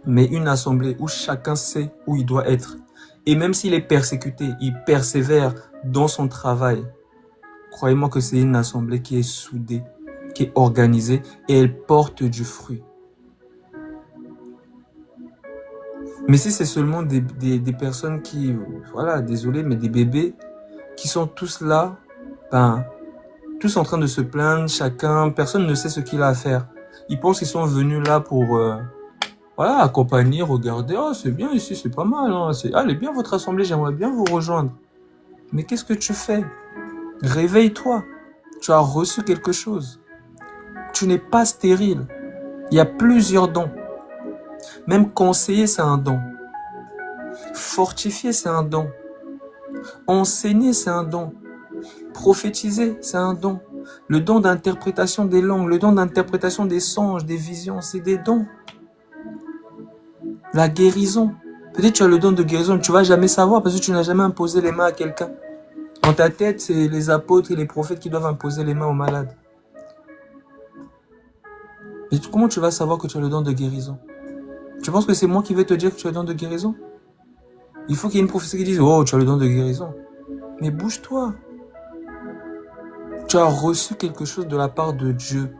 Mais une assemblée où chacun sait où il doit être. Et même s'il est persécuté, il persévère dans son travail. Croyez-moi que c'est une assemblée qui est soudée, qui est organisée et elle porte du fruit. Mais si c'est seulement des personnes qui, voilà, désolé, mais des bébés qui sont tous là, tous en train de se plaindre, chacun, personne ne sait ce qu'il a à faire. Ils pensent qu'ils sont venus là pour, voilà, accompagner, regarder, oh c'est bien ici, c'est pas mal, hein. Elle est bien votre assemblée, j'aimerais bien vous rejoindre. Mais qu'est-ce que tu fais? Réveille-toi. Tu as reçu quelque chose. Tu n'es pas stérile. Il y a plusieurs dons. Même conseiller, c'est un don. Fortifier, c'est un don. Enseigner, c'est un don. Prophétiser, c'est un don. Le don d'interprétation des langues, le don d'interprétation des songes, des visions, c'est des dons. La guérison. Peut-être tu as le don de guérison, mais tu vas jamais savoir parce que tu n'as jamais imposé les mains à quelqu'un. Dans ta tête, c'est les apôtres et les prophètes qui doivent imposer les mains aux malades. Et comment tu vas savoir que tu as le don de guérison? Tu penses que c'est moi qui vais te dire que tu as le don de guérison? Il faut qu'il y ait une prophétie qui dise « Oh, tu as le don de guérison. » Mais bouge-toi. Tu as reçu quelque chose de la part de Dieu.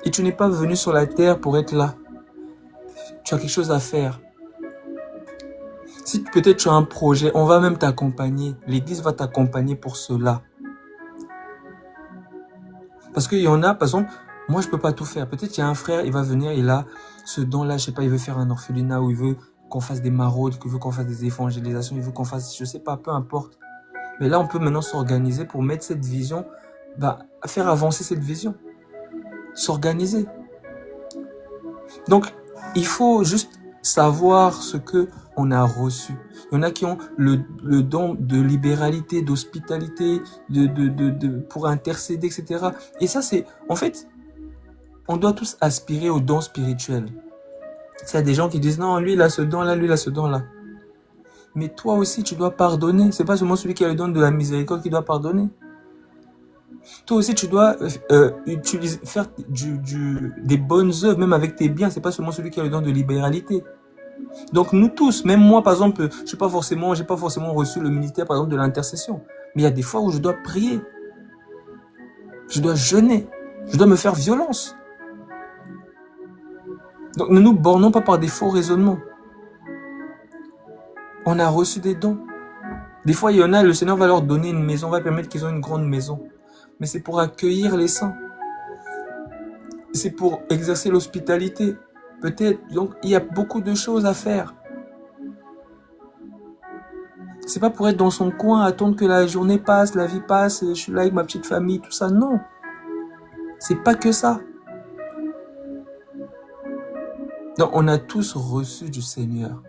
Et tu n'es pas venu sur la terre pour être là. Tu as quelque chose à faire. Si peut-être tu as un projet, on va même t'accompagner. L'église va t'accompagner pour cela. Parce qu'il y en a, par exemple, moi je peux pas tout faire. Peut-être il y a un frère, il va venir, il a ce don-là, je sais pas, il veut faire un orphelinat ou il veut qu'on fasse des maraudes, qu'il veut qu'on fasse des évangélisations, il veut qu'on fasse, je sais pas, peu importe. Mais là, on peut maintenant s'organiser pour mettre cette vision, faire avancer cette vision. S'organiser. Donc, il faut juste savoir ce que on a reçu. Il y en a qui ont le don de libéralité, d'hospitalité, pour intercéder, etc. Et ça, c'est, en fait, on doit tous aspirer au don spirituel. Il y a des gens qui disent, non, lui, il a ce don-là, lui, il a ce don-là. Mais toi aussi, tu dois pardonner. C'est pas seulement celui qui a le don de la miséricorde qui doit pardonner. Toi aussi, tu dois faire des bonnes œuvres, même avec tes biens. C'est pas seulement celui qui a le don de libéralité. Donc nous tous, même moi par exemple, j'ai pas forcément reçu le ministère par exemple de l'intercession. Mais il y a des fois où je dois prier. Je dois jeûner. Je dois me faire violence. Donc ne nous bornons pas par des faux raisonnements. On a reçu des dons. Des fois, il y en a, le Seigneur va leur donner une maison, va permettre qu'ils aient une grande maison. Mais c'est pour accueillir les saints. C'est pour exercer l'hospitalité. Peut-être. Donc, il y a beaucoup de choses à faire. C'est pas pour être dans son coin, attendre que la journée passe, la vie passe, je suis là avec ma petite famille, tout ça. Non. C'est pas que ça. Donc, on a tous reçu du Seigneur.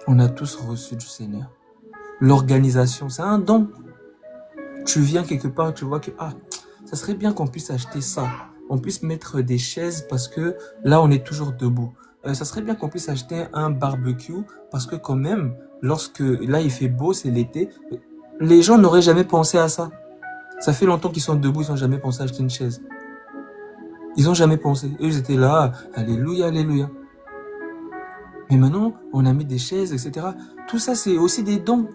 On a tous reçu du Seigneur. L'organisation, c'est un don. Tu viens quelque part, tu vois que, ça serait bien qu'on puisse acheter ça. On puisse mettre des chaises parce que là, on est toujours debout. Ça serait bien qu'on puisse acheter un barbecue parce que quand même, lorsque là, il fait beau, c'est l'été, les gens n'auraient jamais pensé à ça. Ça fait longtemps qu'ils sont debout, ils n'ont jamais pensé à acheter une chaise. Ils n'ont jamais pensé. Eux, ils étaient là, alléluia, alléluia. Mais maintenant, on a mis des chaises, etc. Tout ça, c'est aussi des dons.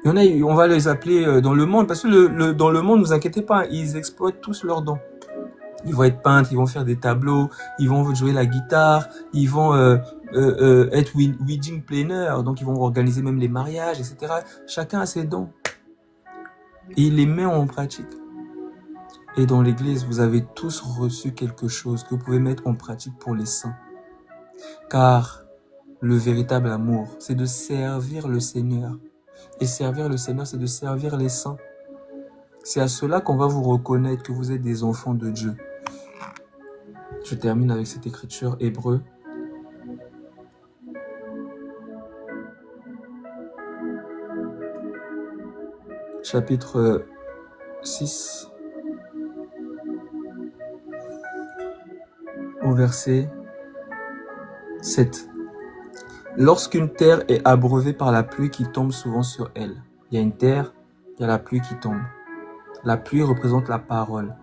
Il y en a, on va les appeler dans le monde, parce que dans le monde, ne vous inquiétez pas, ils exploitent tous leurs dons. Ils vont être peintres, ils vont faire des tableaux, ils vont jouer la guitare, ils vont être wedding planner, donc ils vont organiser même les mariages, etc. Chacun a ses dons. Et il les met en pratique. Et dans l'église, vous avez tous reçu quelque chose que vous pouvez mettre en pratique pour les saints. Car le véritable amour, c'est de servir le Seigneur. Et servir le Seigneur, c'est de servir les saints. C'est à cela qu'on va vous reconnaître que vous êtes des enfants de Dieu. Je termine avec cette écriture, Hébreux. Chapitre 6, au verset 7. Lorsqu'une terre est abreuvée par la pluie qui tombe souvent sur elle, il y a une terre, il y a la pluie qui tombe. La pluie représente la parole.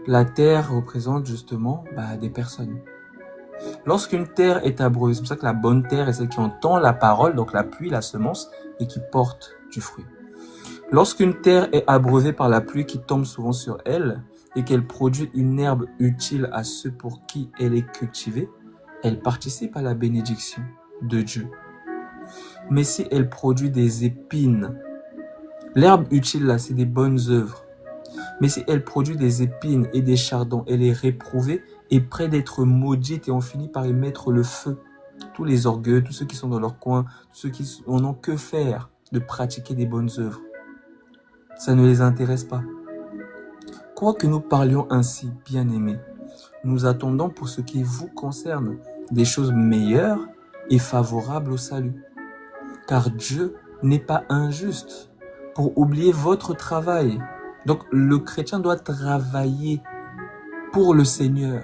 La terre représente justement des personnes. Lorsqu'une terre est abreuvée, c'est pour ça que la bonne terre est celle qui entend la parole, donc la pluie, la semence, et qui porte du fruit. Lorsqu'une terre est abreuvée par la pluie qui tombe souvent sur elle, et qu'elle produit une herbe utile à ceux pour qui elle est cultivée, elle participe à la bénédiction de Dieu. Mais si elle produit des épines, l'herbe utile là, c'est des bonnes œuvres. Mais si elle produit des épines et des chardons, elle est réprouvée et près d'être maudite et on finit par y mettre le feu. Tous les orgueilleux, tous ceux qui sont dans leur coin, tous ceux qui n'en ont que faire de pratiquer des bonnes œuvres. Ça ne les intéresse pas. Quoi que nous parlions ainsi, bien-aimés, nous attendons pour ce qui vous concerne des choses meilleures et favorables au salut. Car Dieu n'est pas injuste pour oublier votre travail. Donc le chrétien doit travailler pour le Seigneur,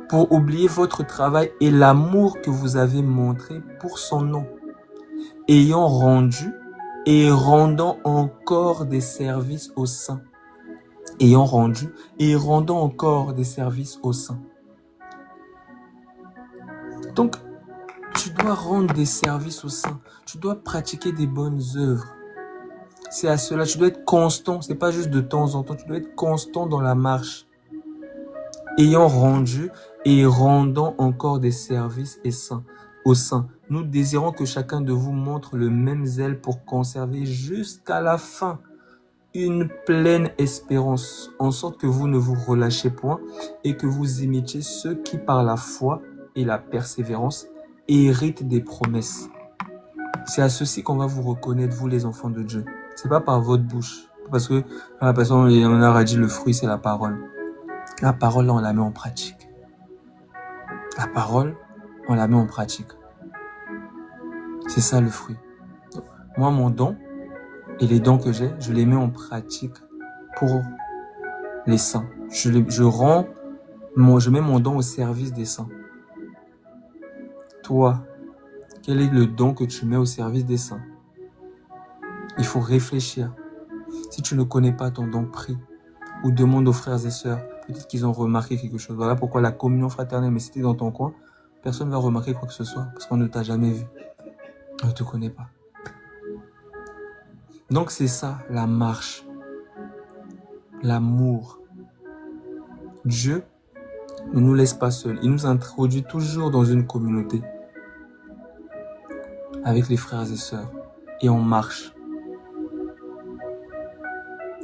pour oublier votre travail et l'amour que vous avez montré pour son nom, ayant rendu et rendant encore des services aux saints. Ayant rendu et rendant encore des services aux saints. Donc, tu dois rendre des services aux saints. Tu dois pratiquer des bonnes œuvres. C'est à cela, tu dois être constant. C'est pas juste de temps en temps, tu dois être constant dans la marche. Ayant rendu et rendant encore des services aux saints. Nous désirons que chacun de vous montre le même zèle pour conserver jusqu'à la fin une pleine espérance, en sorte que vous ne vous relâchez point et que vous imitiez ceux qui, par la foi et la persévérance, héritent des promesses. C'est à ceci qu'on va vous reconnaître, vous les enfants de Dieu. C'est pas par votre bouche. Parce que la personne, on a dit le fruit, c'est la parole. La parole, là, on la met en pratique. La parole, on la met en pratique. C'est ça le fruit. Moi, mon don, et les dons que j'ai, je les mets en pratique pour les saints. Je mets mon don au service des saints. Toi, quel est le don que tu mets au service des saints? Il faut réfléchir. Si tu ne connais pas ton don, prie ou demande aux frères et sœurs. Peut-être qu'ils ont remarqué quelque chose. Voilà pourquoi la communion fraternelle, mais si tu es dans ton coin, personne ne va remarquer quoi que ce soit parce qu'on ne t'a jamais vu. On ne te connaît pas. Donc c'est ça, la marche, l'amour. Dieu ne nous laisse pas seuls. Il nous introduit toujours dans une communauté avec les frères et sœurs et on marche.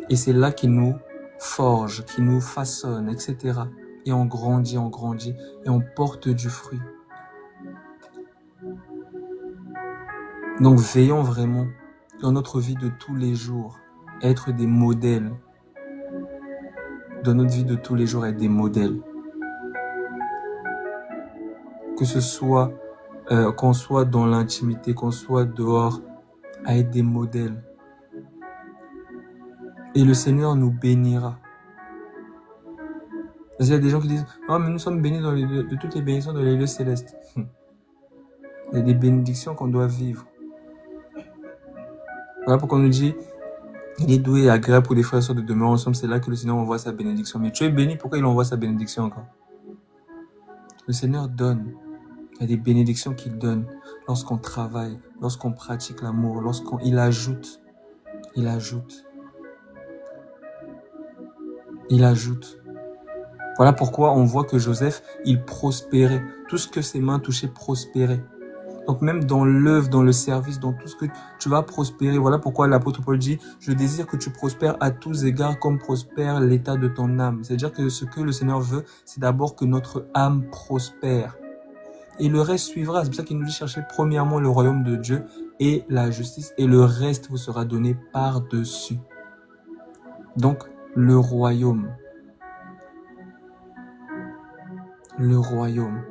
Et c'est là qu'il nous forge, qu'il nous façonne, etc. Et on grandit et on porte du fruit. Donc veillons vraiment dans notre vie de tous les jours, être des modèles. Dans notre vie de tous les jours, être des modèles. Que ce soit, qu'on soit dans l'intimité, qu'on soit dehors, à être des modèles. Et le Seigneur nous bénira. Parce qu'il y a des gens qui disent « Oh, mais nous sommes bénis de toutes les bénédictions dans les lieux célestes. » Il y a des bénédictions qu'on doit vivre. Voilà pourquoi on nous dit, il est doué et agréable pour les frères et sœurs de demeurer ensemble. C'est là que le Seigneur envoie sa bénédiction. Mais tu es béni, pourquoi il envoie sa bénédiction encore? Le Seigneur donne. Il y a des bénédictions qu'il donne lorsqu'on travaille, lorsqu'on pratique l'amour, lorsqu'il ajoute. Il ajoute. Il ajoute. Voilà pourquoi on voit que Joseph, il prospérait. Tout ce que ses mains touchaient prospérait. Donc même dans l'œuvre, dans le service, dans tout ce que tu vas prospérer. Voilà pourquoi l'apôtre Paul dit « Je désire que tu prospères à tous égards comme prospère l'état de ton âme. » C'est-à-dire que ce que le Seigneur veut, c'est d'abord que notre âme prospère. Et le reste suivra. C'est pour ça qu'il nous dit « Cherchez premièrement le royaume de Dieu et la justice, et le reste vous sera donné par-dessus. » Donc, le royaume. Le royaume.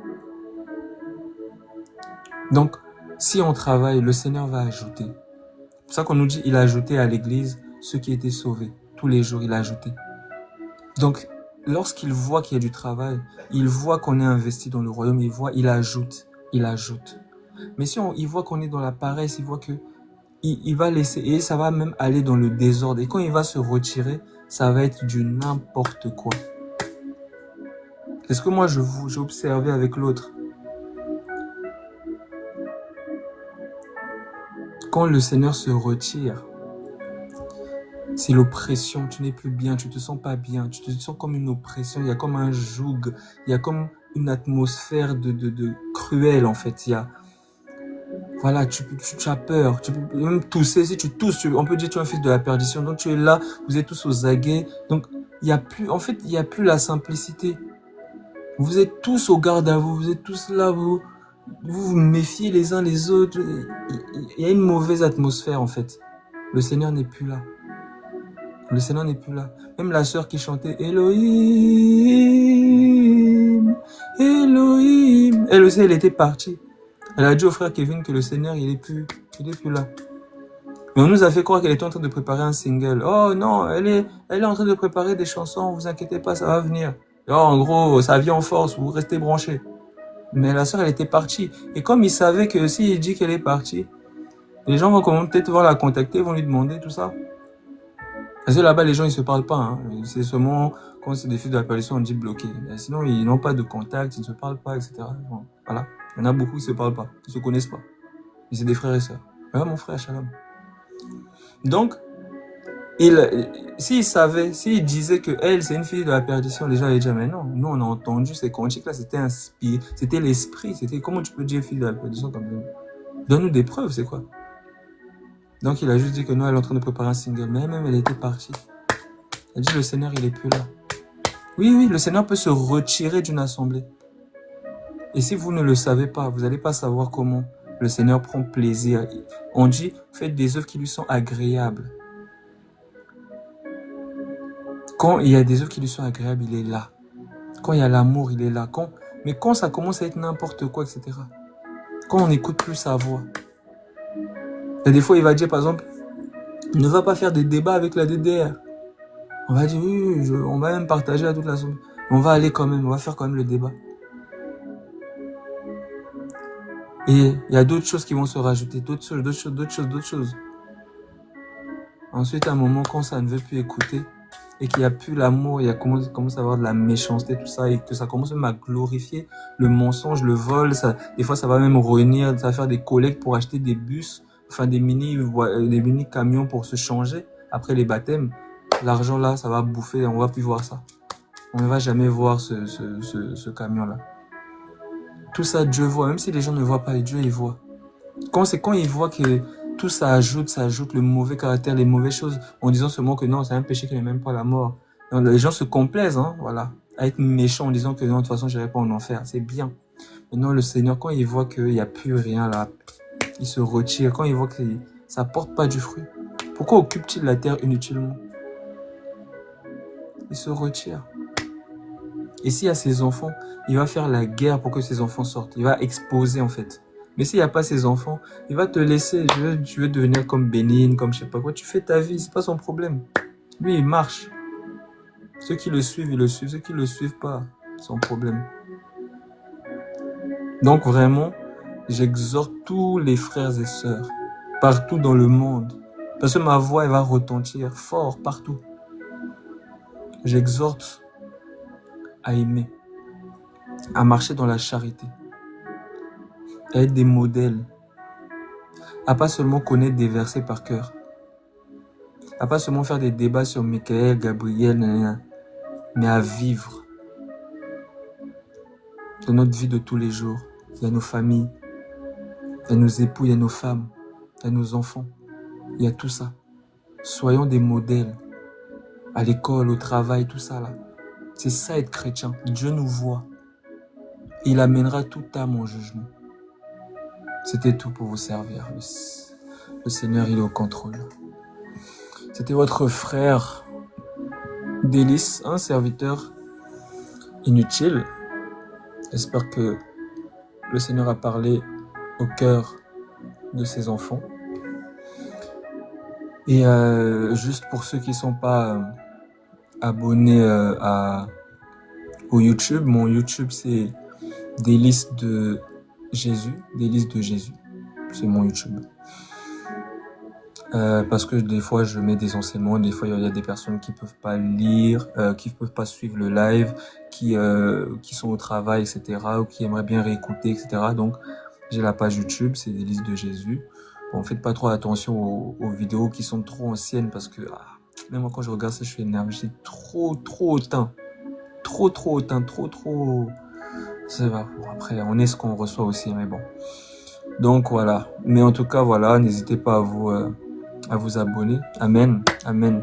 Donc, si on travaille, le Seigneur va ajouter. C'est pour ça qu'on nous dit, il a ajouté à l'église ceux qui étaient sauvés. Tous les jours, il a ajouté. Donc, lorsqu'il voit qu'il y a du travail, il voit qu'on est investi dans le royaume, il ajoute, il ajoute. Mais si il voit qu'on est dans la paresse, il voit que il va laisser, et ça va même aller dans le désordre. Et quand il va se retirer, ça va être du n'importe quoi. C'est ce que moi j'ai observé avec l'autre. Quand le Seigneur se retire, c'est l'oppression, tu n'es plus bien, tu te sens pas bien, tu te sens comme une oppression, il y a comme un joug, il y a comme une atmosphère de cruelle en fait. Voilà, tu as peur, tu peux même tousser, si tu tousses, on peut dire que tu es un fils de la perdition, donc tu es là, vous êtes tous aux aguets, donc il y a plus la simplicité. Vous êtes tous au garde à vous, vous êtes tous là, vous méfiez les uns les autres. Il y a une mauvaise atmosphère en fait. Le Seigneur n'est plus là. Le Seigneur n'est plus là. Même la sœur qui chantait Elohim, Elohim. Elle aussi, elle était partie. Elle a dit au frère Kevin que le Seigneur, il est plus là. Mais on nous a fait croire qu'elle était en train de préparer un single. Oh non, elle est en train de préparer des chansons. Vous inquiétez pas, ça va venir. Oh, en gros, ça vient en force. Vous restez branchés. Mais la sœur, elle était partie. Et comme il savait que s'il dit qu'elle est partie, les gens vont peut-être la contacter, vont lui demander tout ça. Parce que là-bas, les gens, ils se parlent pas. Hein. C'est seulement quand c'est des filles de l'apparition, on dit bloqué. Mais sinon, ils n'ont pas de contact, ils ne se parlent pas, etc. Bon, voilà. Il y en a beaucoup qui se parlent pas, qui se connaissent pas. Mais c'est des frères et sœurs. Ah, mon frère, shalom. Donc, s'il savait, s'il disait que elle, c'est une fille de la perdition, les gens allaient dire, mais non, nous, on a entendu ces cantiques-là, c'était inspiré, c'était l'esprit, c'était, comment tu peux dire fille de la perdition comme ça? Donne-nous des preuves, c'est quoi? Donc, il a juste dit que non, elle est en train de préparer un single, mais même, elle était partie. Elle dit, le Seigneur, il est plus là. Oui, le Seigneur peut se retirer d'une assemblée. Et si vous ne le savez pas, vous n'allez pas savoir comment le Seigneur prend plaisir. On dit, faites des œuvres qui lui sont agréables. Quand il y a des œuvres qui lui sont agréables, il est là. Quand il y a l'amour, il est là. Mais quand ça commence à être n'importe quoi, etc. Quand on n'écoute plus sa voix. Et des fois, il va dire, par exemple, ne va pas faire des débats avec la DDR. On va dire, oui, on va même partager à toute la somme. On va aller quand même, on va faire quand même le débat. Et il y a d'autres choses qui vont se rajouter, d'autres choses. Ensuite, à un moment, quand ça ne veut plus écouter, et qu'il n'y a plus l'amour, il commence à avoir de la méchanceté, tout ça, et que ça commence même à glorifier le mensonge, le vol, des fois ça va même réunir, ça va faire des collectes pour acheter des bus, enfin des mini camions pour se changer après les baptêmes. L'argent là, ça va bouffer, on va plus voir ça. On ne va jamais voir ce camion-là. Tout ça, Dieu voit, même si les gens ne voient pas, Dieu il voit. C'est quand il voit que tout ça ajoute le mauvais caractère, les mauvaises choses, en disant seulement que non, c'est un péché qui n'est même pas la mort. Donc, les gens se complaisent, hein, voilà, à être méchants en disant que non, de toute façon, je n'irai pas en enfer. C'est bien. Mais non, le Seigneur, quand il voit qu'il n'y a plus rien là, il se retire. Quand il voit que ça porte pas du fruit, pourquoi occupe-t-il la terre inutilement? Il se retire. Et s'il y a ses enfants, il va faire la guerre pour que ses enfants sortent. Il va exposer, en fait. Mais s'il n'y a pas ses enfants, il va te laisser. Tu veux devenir comme Bénigne, comme je sais pas quoi. Tu fais ta vie, c'est pas son problème. Lui, il marche. Ceux qui le suivent, ils le suivent. Ceux qui le suivent pas, son problème. Donc vraiment, j'exhorte tous les frères et sœurs, partout dans le monde. Parce que ma voix, elle va retentir fort partout. J'exhorte à aimer, à marcher dans la charité, à être des modèles, à pas seulement connaître des versets par cœur, à pas seulement faire des débats sur Michael, Gabriel, mais à vivre dans notre vie de tous les jours. Il y a nos familles, il y a nos époux, il y a nos femmes, il y a nos enfants, il y a tout ça. Soyons des modèles, à l'école, au travail, tout ça là. C'est ça être chrétien. Dieu nous voit. Il amènera toute âme en jugement. C'était tout pour vous servir. Le Seigneur, il est au contrôle. C'était votre frère Délice, un serviteur inutile. J'espère que le Seigneur a parlé au cœur de ses enfants. Et juste pour ceux qui ne sont pas abonnés au YouTube, mon YouTube c'est Délice de Jésus. C'est mon YouTube. Parce que des fois je mets des enseignements, des fois il y a des personnes qui peuvent pas lire, qui peuvent pas suivre le live, qui sont au travail, etc., ou qui aimeraient bien réécouter, etc. Donc j'ai la page YouTube, c'est Délice de Jésus. Bon, faites pas trop attention aux vidéos qui sont trop anciennes parce que même moi quand je regarde ça je suis énervé, c'est trop hautain, trop hautain, trop. Ça va. Bon, après on est ce qu'on reçoit aussi, mais bon. Donc voilà. Mais en tout cas voilà, n'hésitez pas à vous abonner. Amen.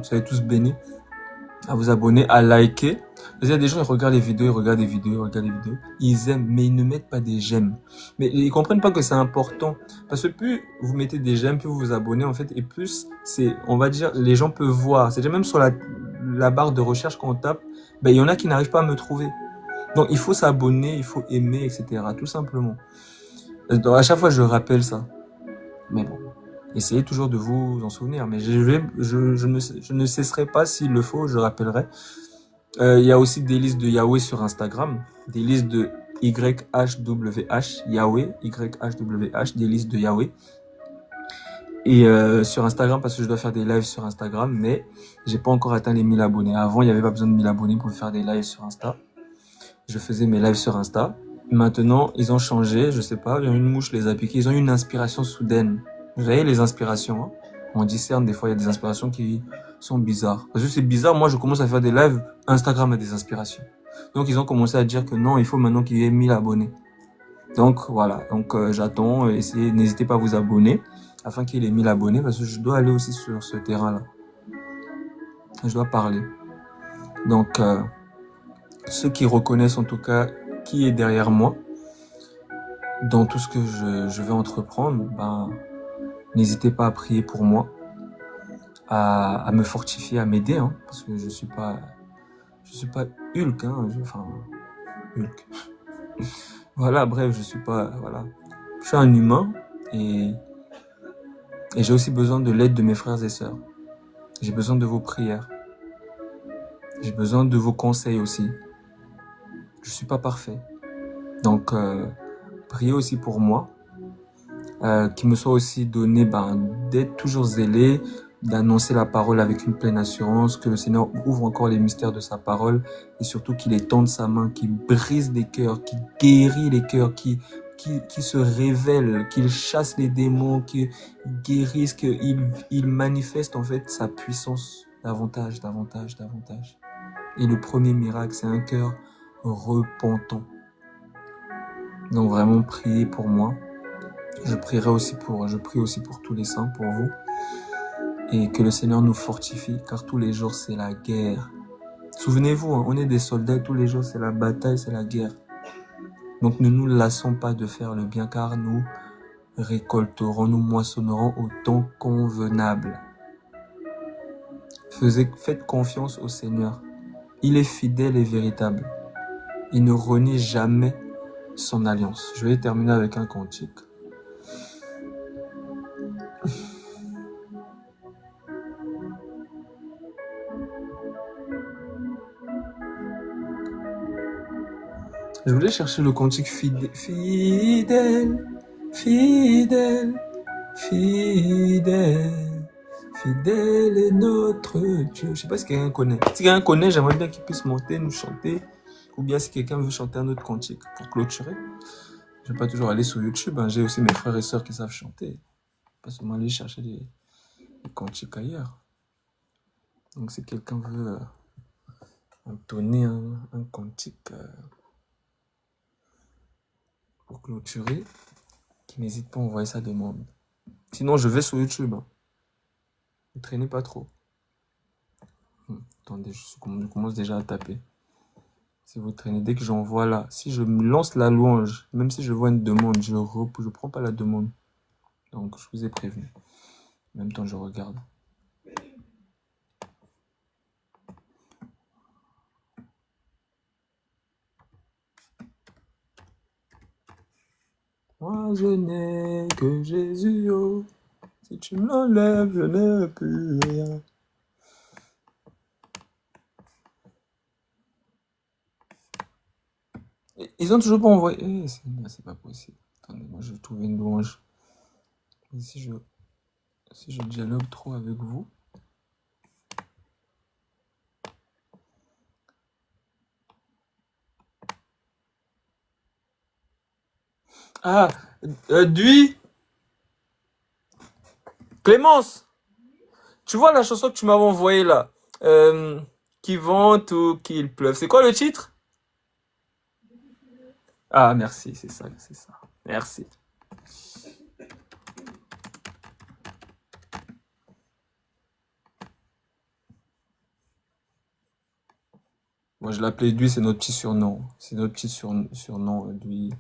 Soyez tous bénis. à vous abonner, à liker. Il y a des gens, ils regardent les vidéos, ils regardent les vidéos, ils regardent les vidéos. Ils aiment, mais ils ne mettent pas des j'aime. Mais ils comprennent pas que c'est important. Parce que plus vous mettez des j'aime, plus vous vous abonnez, en fait, et plus c'est, on va dire, les gens peuvent voir. C'est même sur la barre de recherche quand on tape, ben, il y en a qui n'arrivent pas à me trouver. Donc, il faut s'abonner, il faut aimer, etc. Tout simplement. Donc, à chaque fois, je rappelle ça. Mais bon. Essayez toujours de vous en souvenir. Mais je ne cesserai pas, s'il le faut, je rappellerai. Il y a aussi des listes de Yahweh sur Instagram, des listes de YHWH, Yahweh, YHWH, des listes de Yahweh. Et sur Instagram, parce que je dois faire des lives sur Instagram, mais j'ai pas encore atteint les 1000 abonnés. Avant, il n'y avait pas besoin de 1000 abonnés pour faire des lives sur Insta. Je faisais mes lives sur Insta. Maintenant, ils ont changé, je sais pas, il y a une mouche les a piqués, ils ont eu une inspiration soudaine. Vous voyez les inspirations, hein? On discerne, des fois, il y a des inspirations qui sont bizarres. Parce que c'est bizarre, moi, je commence à faire des lives, Instagram a des inspirations. Donc, ils ont commencé à dire que non, il faut maintenant qu'il y ait 1000 abonnés. Donc, voilà. Donc, j'attends, n'hésitez pas à vous abonner, afin qu'il y ait les 1000 abonnés, parce que je dois aller aussi sur ce terrain-là. Je dois parler. Donc, ceux qui reconnaissent en tout cas qui est derrière moi, dans tout ce que je vais entreprendre, ben, n'hésitez pas à prier pour moi, à me fortifier, à m'aider, hein, parce que je suis pas Hulk, hein, enfin, Hulk. Voilà, bref, je suis pas, voilà. Je suis un humain et j'ai aussi besoin de l'aide de mes frères et sœurs. J'ai besoin de vos prières. J'ai besoin de vos conseils aussi. Je suis pas parfait. Donc, priez aussi pour moi. Qu'il me soit aussi donné d'être toujours zélé, d'annoncer la parole avec une pleine assurance, que le Seigneur ouvre encore les mystères de sa parole et surtout qu'il étende sa main, qu'il brise les cœurs, qu'il guérit les cœurs, qu'il se révèle, qu'il chasse les démons, qu'il guérisse, qu'il manifeste en fait sa puissance davantage, davantage, davantage. Et le premier miracle, c'est un cœur repentant. Donc vraiment, priez pour moi. Je prie aussi pour tous les saints, pour vous. Et que le Seigneur nous fortifie, car tous les jours, c'est la guerre. Souvenez-vous, hein, on est des soldats, tous les jours, c'est la bataille, c'est la guerre. Donc ne nous lassons pas de faire le bien, car nous récolterons, nous moissonnerons au temps convenable. Faites confiance au Seigneur. Il est fidèle et véritable. Il ne renie jamais son alliance. Je vais terminer avec un cantique. Je voulais chercher le cantique fidèle, fidèle, fidèle, fidèle, fidèle est notre Dieu. Je sais pas si quelqu'un connaît. Si quelqu'un connaît, j'aimerais bien qu'il puisse monter, nous chanter. Ou bien si quelqu'un veut chanter un autre cantique pour clôturer. Je vais pas toujours aller sur YouTube, hein. J'ai aussi mes frères et sœurs qui savent chanter. Pas seulement aller chercher des cantiques ailleurs. Donc si quelqu'un veut entonner un cantique pour clôturer, qui n'hésite pas à envoyer sa demande. Sinon, je vais sur YouTube. Hein. Ne traînez pas trop. Attendez, je commence déjà à taper. Si vous traînez, dès que j'envoie là, si je me lance la louange, même si je vois une demande, je prends pas la demande. Donc, je vous ai prévenu. En même temps, je regarde. Moi, je n'ai que Jésus, oh. Si tu me l'enlèves, je n'ai plus rien. Ils ont toujours pas envoyé. Eh, c'est pas possible. Attendez, moi, je vais trouver une louange. Et si je dialogue trop avec vous. Ah, Dui, Clémence, tu vois la chanson que tu m'avais envoyée là, qui vente ou qu'il pleuve. C'est quoi le titre? Ah, merci, c'est ça, c'est ça. Merci. Moi, je l'appelais Dui, c'est notre petit surnom. C'est notre petit surnom, Dui.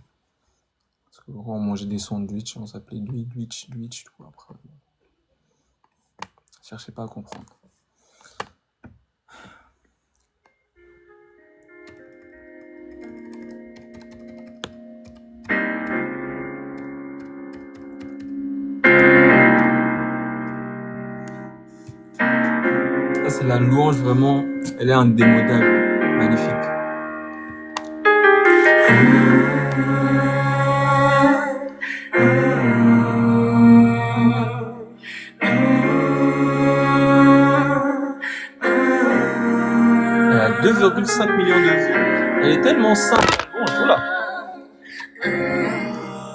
Parce que quand on mangeait des sandwichs, on s'appelait Dui, Duitch, tout après. Cherchez pas à comprendre. Ça, c'est la louange, vraiment. Elle est indémodable. Magnifique. Elle a 2,5 millions de vues. Elle est tellement simple à louange. Oula.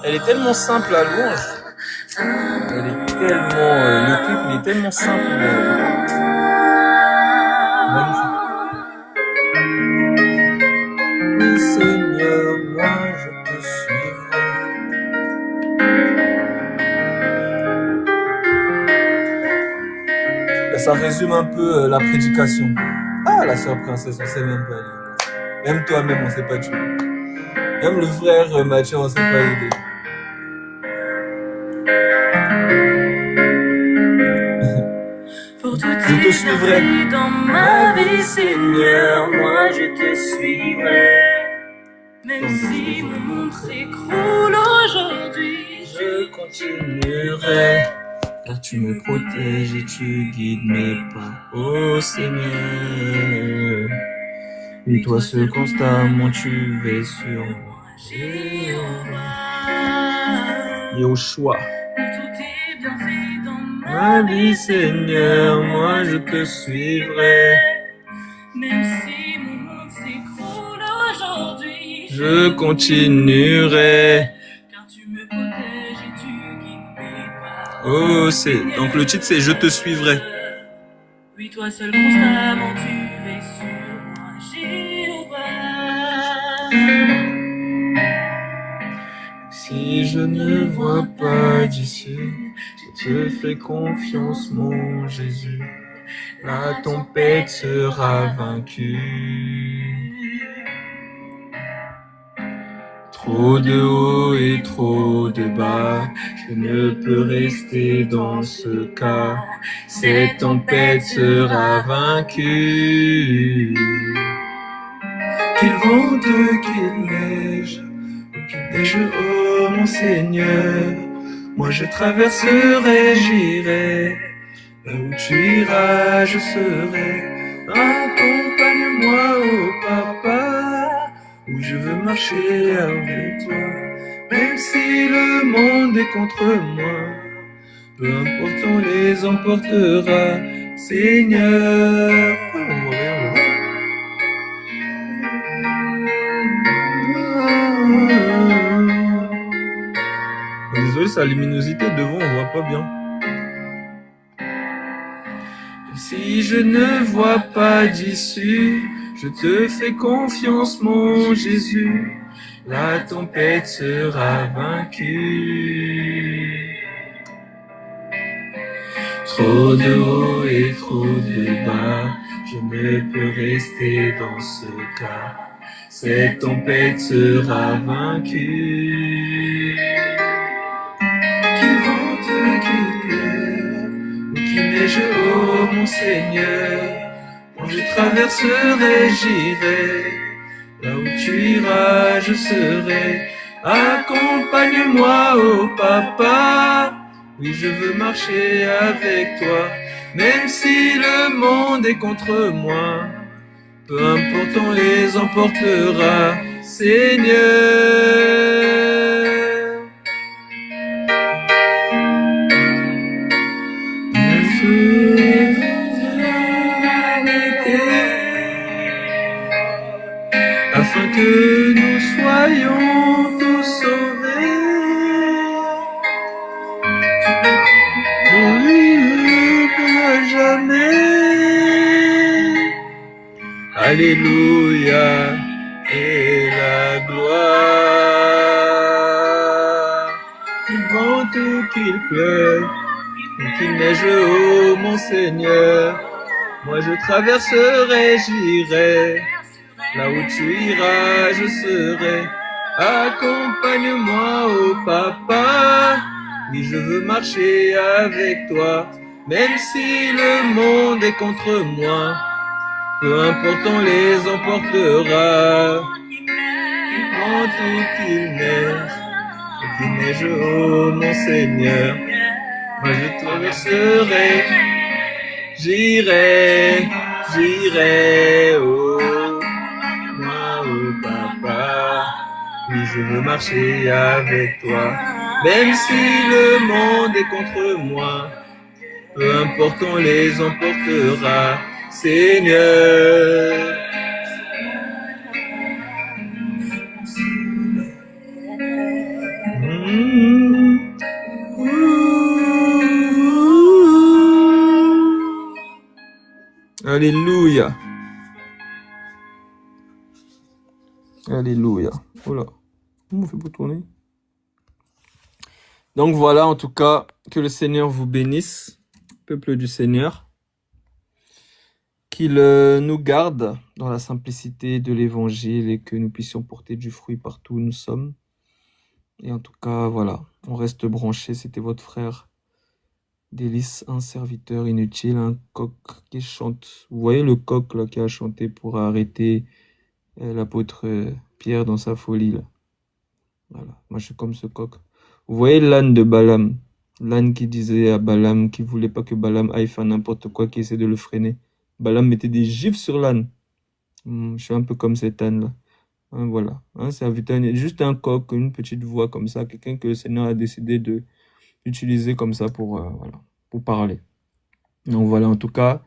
Elle est tellement simple à louange. Elle est tellement... le clip, il est tellement simple. Magnifique. Oui, Seigneur, moi je te suivrai. Et ça résume un peu la prédication. Ah, la sœur princesse, on sait même pas aider. Même toi-même, on sait pas tuer. Même le frère Mathieu, on sait pas aider. Je te suivrai. Dans ma vie, Seigneur, moi je te suivrai. Même si mon monde s'écroule aujourd'hui, Je continuerai. Car tu me protèges et tu guides mes pas. Oh Seigneur. Et toi seul constamment tu veilles sur moi. Yoshua. tout est bien fait dans Ma vie, Seigneur, moi je te suivrai. Même si mon monde s'écroule aujourd'hui, Je continuerai. car tu me protèges et tu guides mes pas. Oh, donc le titre c'est Je te suivrai. Oui, toi seul constamment tu veilles sur moi, Jéhovah. Si je ne vois pas d'issue, je te fais confiance, mon Jésus. La tempête sera vaincue. Trop de haut et trop de bas, je ne peux rester dans ce cas. Cette tempête sera vaincue. Qu'il vente, qu'il neige, oh mon Seigneur, moi je traverserai, j'irai. Là où tu iras, je serai. Accompagne-moi, oh papa, où je veux marcher avec toi. Même si le monde est contre moi, peu importe, on les emportera, Seigneur. Désolé, sa luminosité devant, on voit pas bien. Si je ne vois pas d'issue, je te fais confiance, mon Jésus. La tempête sera vaincue. Trop de haut et trop de bas, je ne peux rester dans ce cas. Cette tempête sera vaincue. Qu'il vente, qu'il pleure, ou qu'il neige, oh mon Seigneur, moi je traverserai, j'irai. Là où tu iras, je serai. Accompagne-moi, oh papa, oui je veux marcher avec toi. Même si le monde est contre moi, peu importe, on les emportera, Seigneur. Afin que nous soyons tous sauvés. Plus jamais. Alléluia et la gloire. Qu'il vente ou qu'il pleuve, ou qu'il neige, oh mon Seigneur, moi je traverserai, j'irai. Là où tu iras, je serai. Accompagne-moi, oh papa. Oui, je veux marcher avec toi, même si le monde est contre moi. Peu importe, on les emportera. Quand qu'il neige, oh mon Seigneur, moi je traverserai. J'irai, oh, moi, oh papa. Oui, je veux marcher avec toi, même si le monde est contre moi. Peu importe, on les emportera, Seigneur. Alléluia. Alléluia. Oula. Comment on fait pour tourner? Donc voilà, en tout cas, que le Seigneur vous bénisse, peuple du Seigneur. Qu'il nous garde dans la simplicité de l'évangile et que nous puissions porter du fruit partout où nous sommes. Et en tout cas, voilà, on reste branché. C'était votre frère Délice, un serviteur inutile, un coq qui chante. Vous voyez le coq là qui a chanté pour arrêter l'apôtre Pierre dans sa folie là. Voilà, moi je suis comme ce coq. Vous voyez l'âne de Balaam, l'âne qui disait à Balaam qu'il voulait pas que Balaam aille faire n'importe quoi, qui essaie de le freiner. Balaam mettait des gifles sur l'âne. Je suis un peu comme cet âne là. Hein, voilà, un serviteur, juste un coq, une petite voix comme ça, quelqu'un que le Seigneur a décidé de utiliser comme ça pour, voilà, pour parler. Donc voilà, en tout cas,